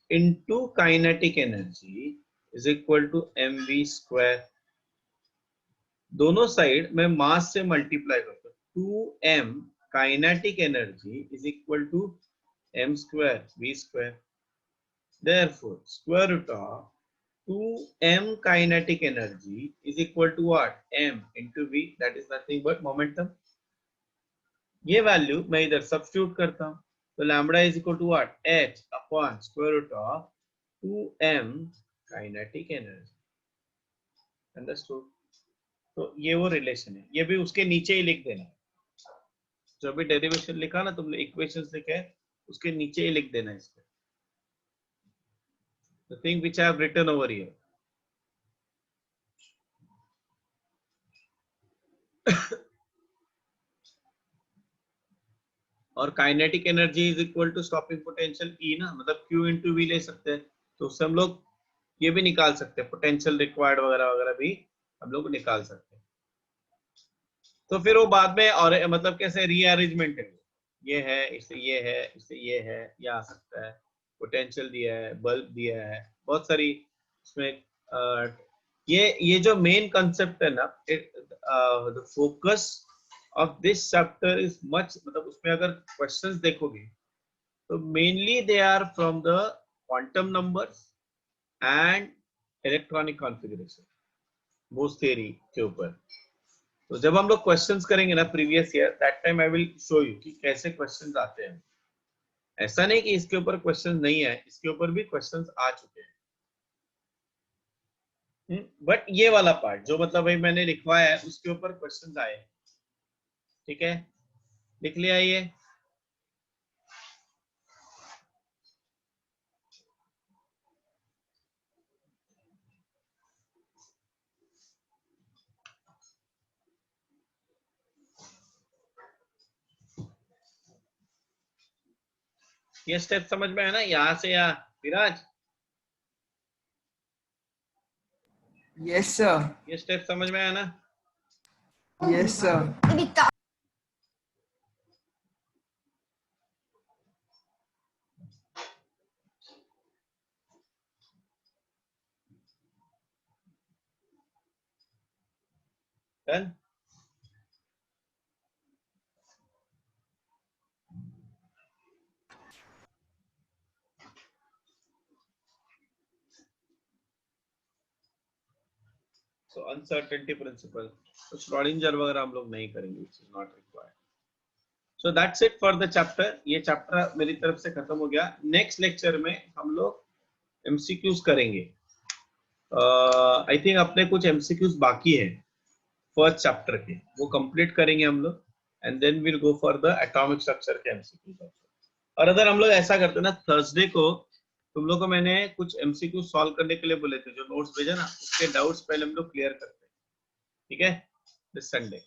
into kinetic energy is equal to mv square. दोनों साइड मैं मास से मल्टीप्लाई करता हूँ. 2m kinetic energy is equal to m square v square. therefore square root of 2m kinetic energy is equal to what? m into v, that is nothing but momentum. ये value मैं इधर substitute करता हूँ, तो lambda is equal to what? h upon square root of 2m kinetic energy. Understood? तो ये वो relation है, ये भी उसके नीचे ही लिख देना. जो भी डेरिवेशन लिखा ना तुमने, इक्वेशंस लिखे उसके नीचे ही लिख देना इसको. The thing which I have written over here. और kinetic energy is equal to stopping potential E ना, मतलब Q इंटू V ले सकते हैं. तो उससे हम लोग ये भी निकाल सकते हैं, पोटेंशियल रिक्वायर्ड वगैरह वगैरह भी हम लोग निकाल सकते हैं. तो फिर वो बाद में, और मतलब कैसे रीअरेंजमेंट है, ये है, इससे ये है, इससे ये है, ये आ सकता है. पोटेंशियल दिया है, बल्ब दिया है, बहुत सारी इसमें. ये जो मेन कंसेप्ट है ना, the focus of this chapter is much, मतलब उसमें अगर क्वेश्चंस देखोगे तो mainly they are from the quantum numbers and electronic configuration, Bohr's theory के ऊपर. तो जब हम लोग क्वेश्चंस करेंगे ना previous year, that time I will show you कि कैसे क्वेश्चंस आते हैं. ऐसा नहीं कि इसके ऊपर क्वेश्चन नहीं है, इसके ऊपर भी क्वेश्चंस आ चुके हैं। बट ये वाला पार्ट जो मतलब भाई मैंने लिखवाया है उसके ऊपर क्वेश्चंस आए। ठीक है, लिख लिया ये। ये स्टेप समझ में है ना, यहाँ से या विराज? Yes, sir. ये स्टेप समझ में आया ना? Yes, sir. डन। सो अनसर्टेनिटी प्रिंसिपल, तो श्रोडिंगर वगैरह हम लोग नहीं करेंगे, it's not required. So that's it for the chapter. ये चैप्टर मेरी तरफ से खत्म हो गया। नेक्स्ट लेक्चर में हम लोग एमसीक्यूज करेंगे। आई थिंक अपने कुछ एमसीक्यूज बाकी है फर्स्ट चैप्टर के, वो कंप्लीट करेंगे हम लोग, and then will go for the atomic structure के एमसीक्यूज। और अगर हम लोग ऐसा करते ना, थर्सडे को तुम लोग को मैंने कुछ एमसीक्यू सॉल्व करने के लिए बोले थे, जो नोट्स भेजा ना, उसके डाउट्स पहले हम लोग क्लियर करते हैं। ठीक है, this Sunday.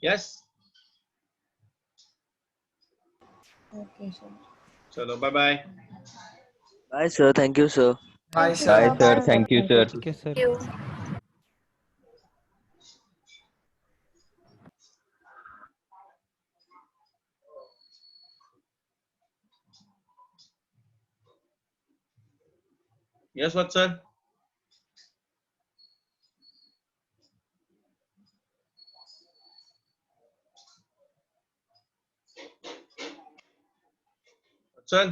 Yes, Okay, sure. चलो bye bye. Bye, sir. Thank you, sir. Bye, Thank you, sir. Bye, sir. sir. Bye. Thank you, sir. Okay, sir. You. Yes Vatsal. Vatsal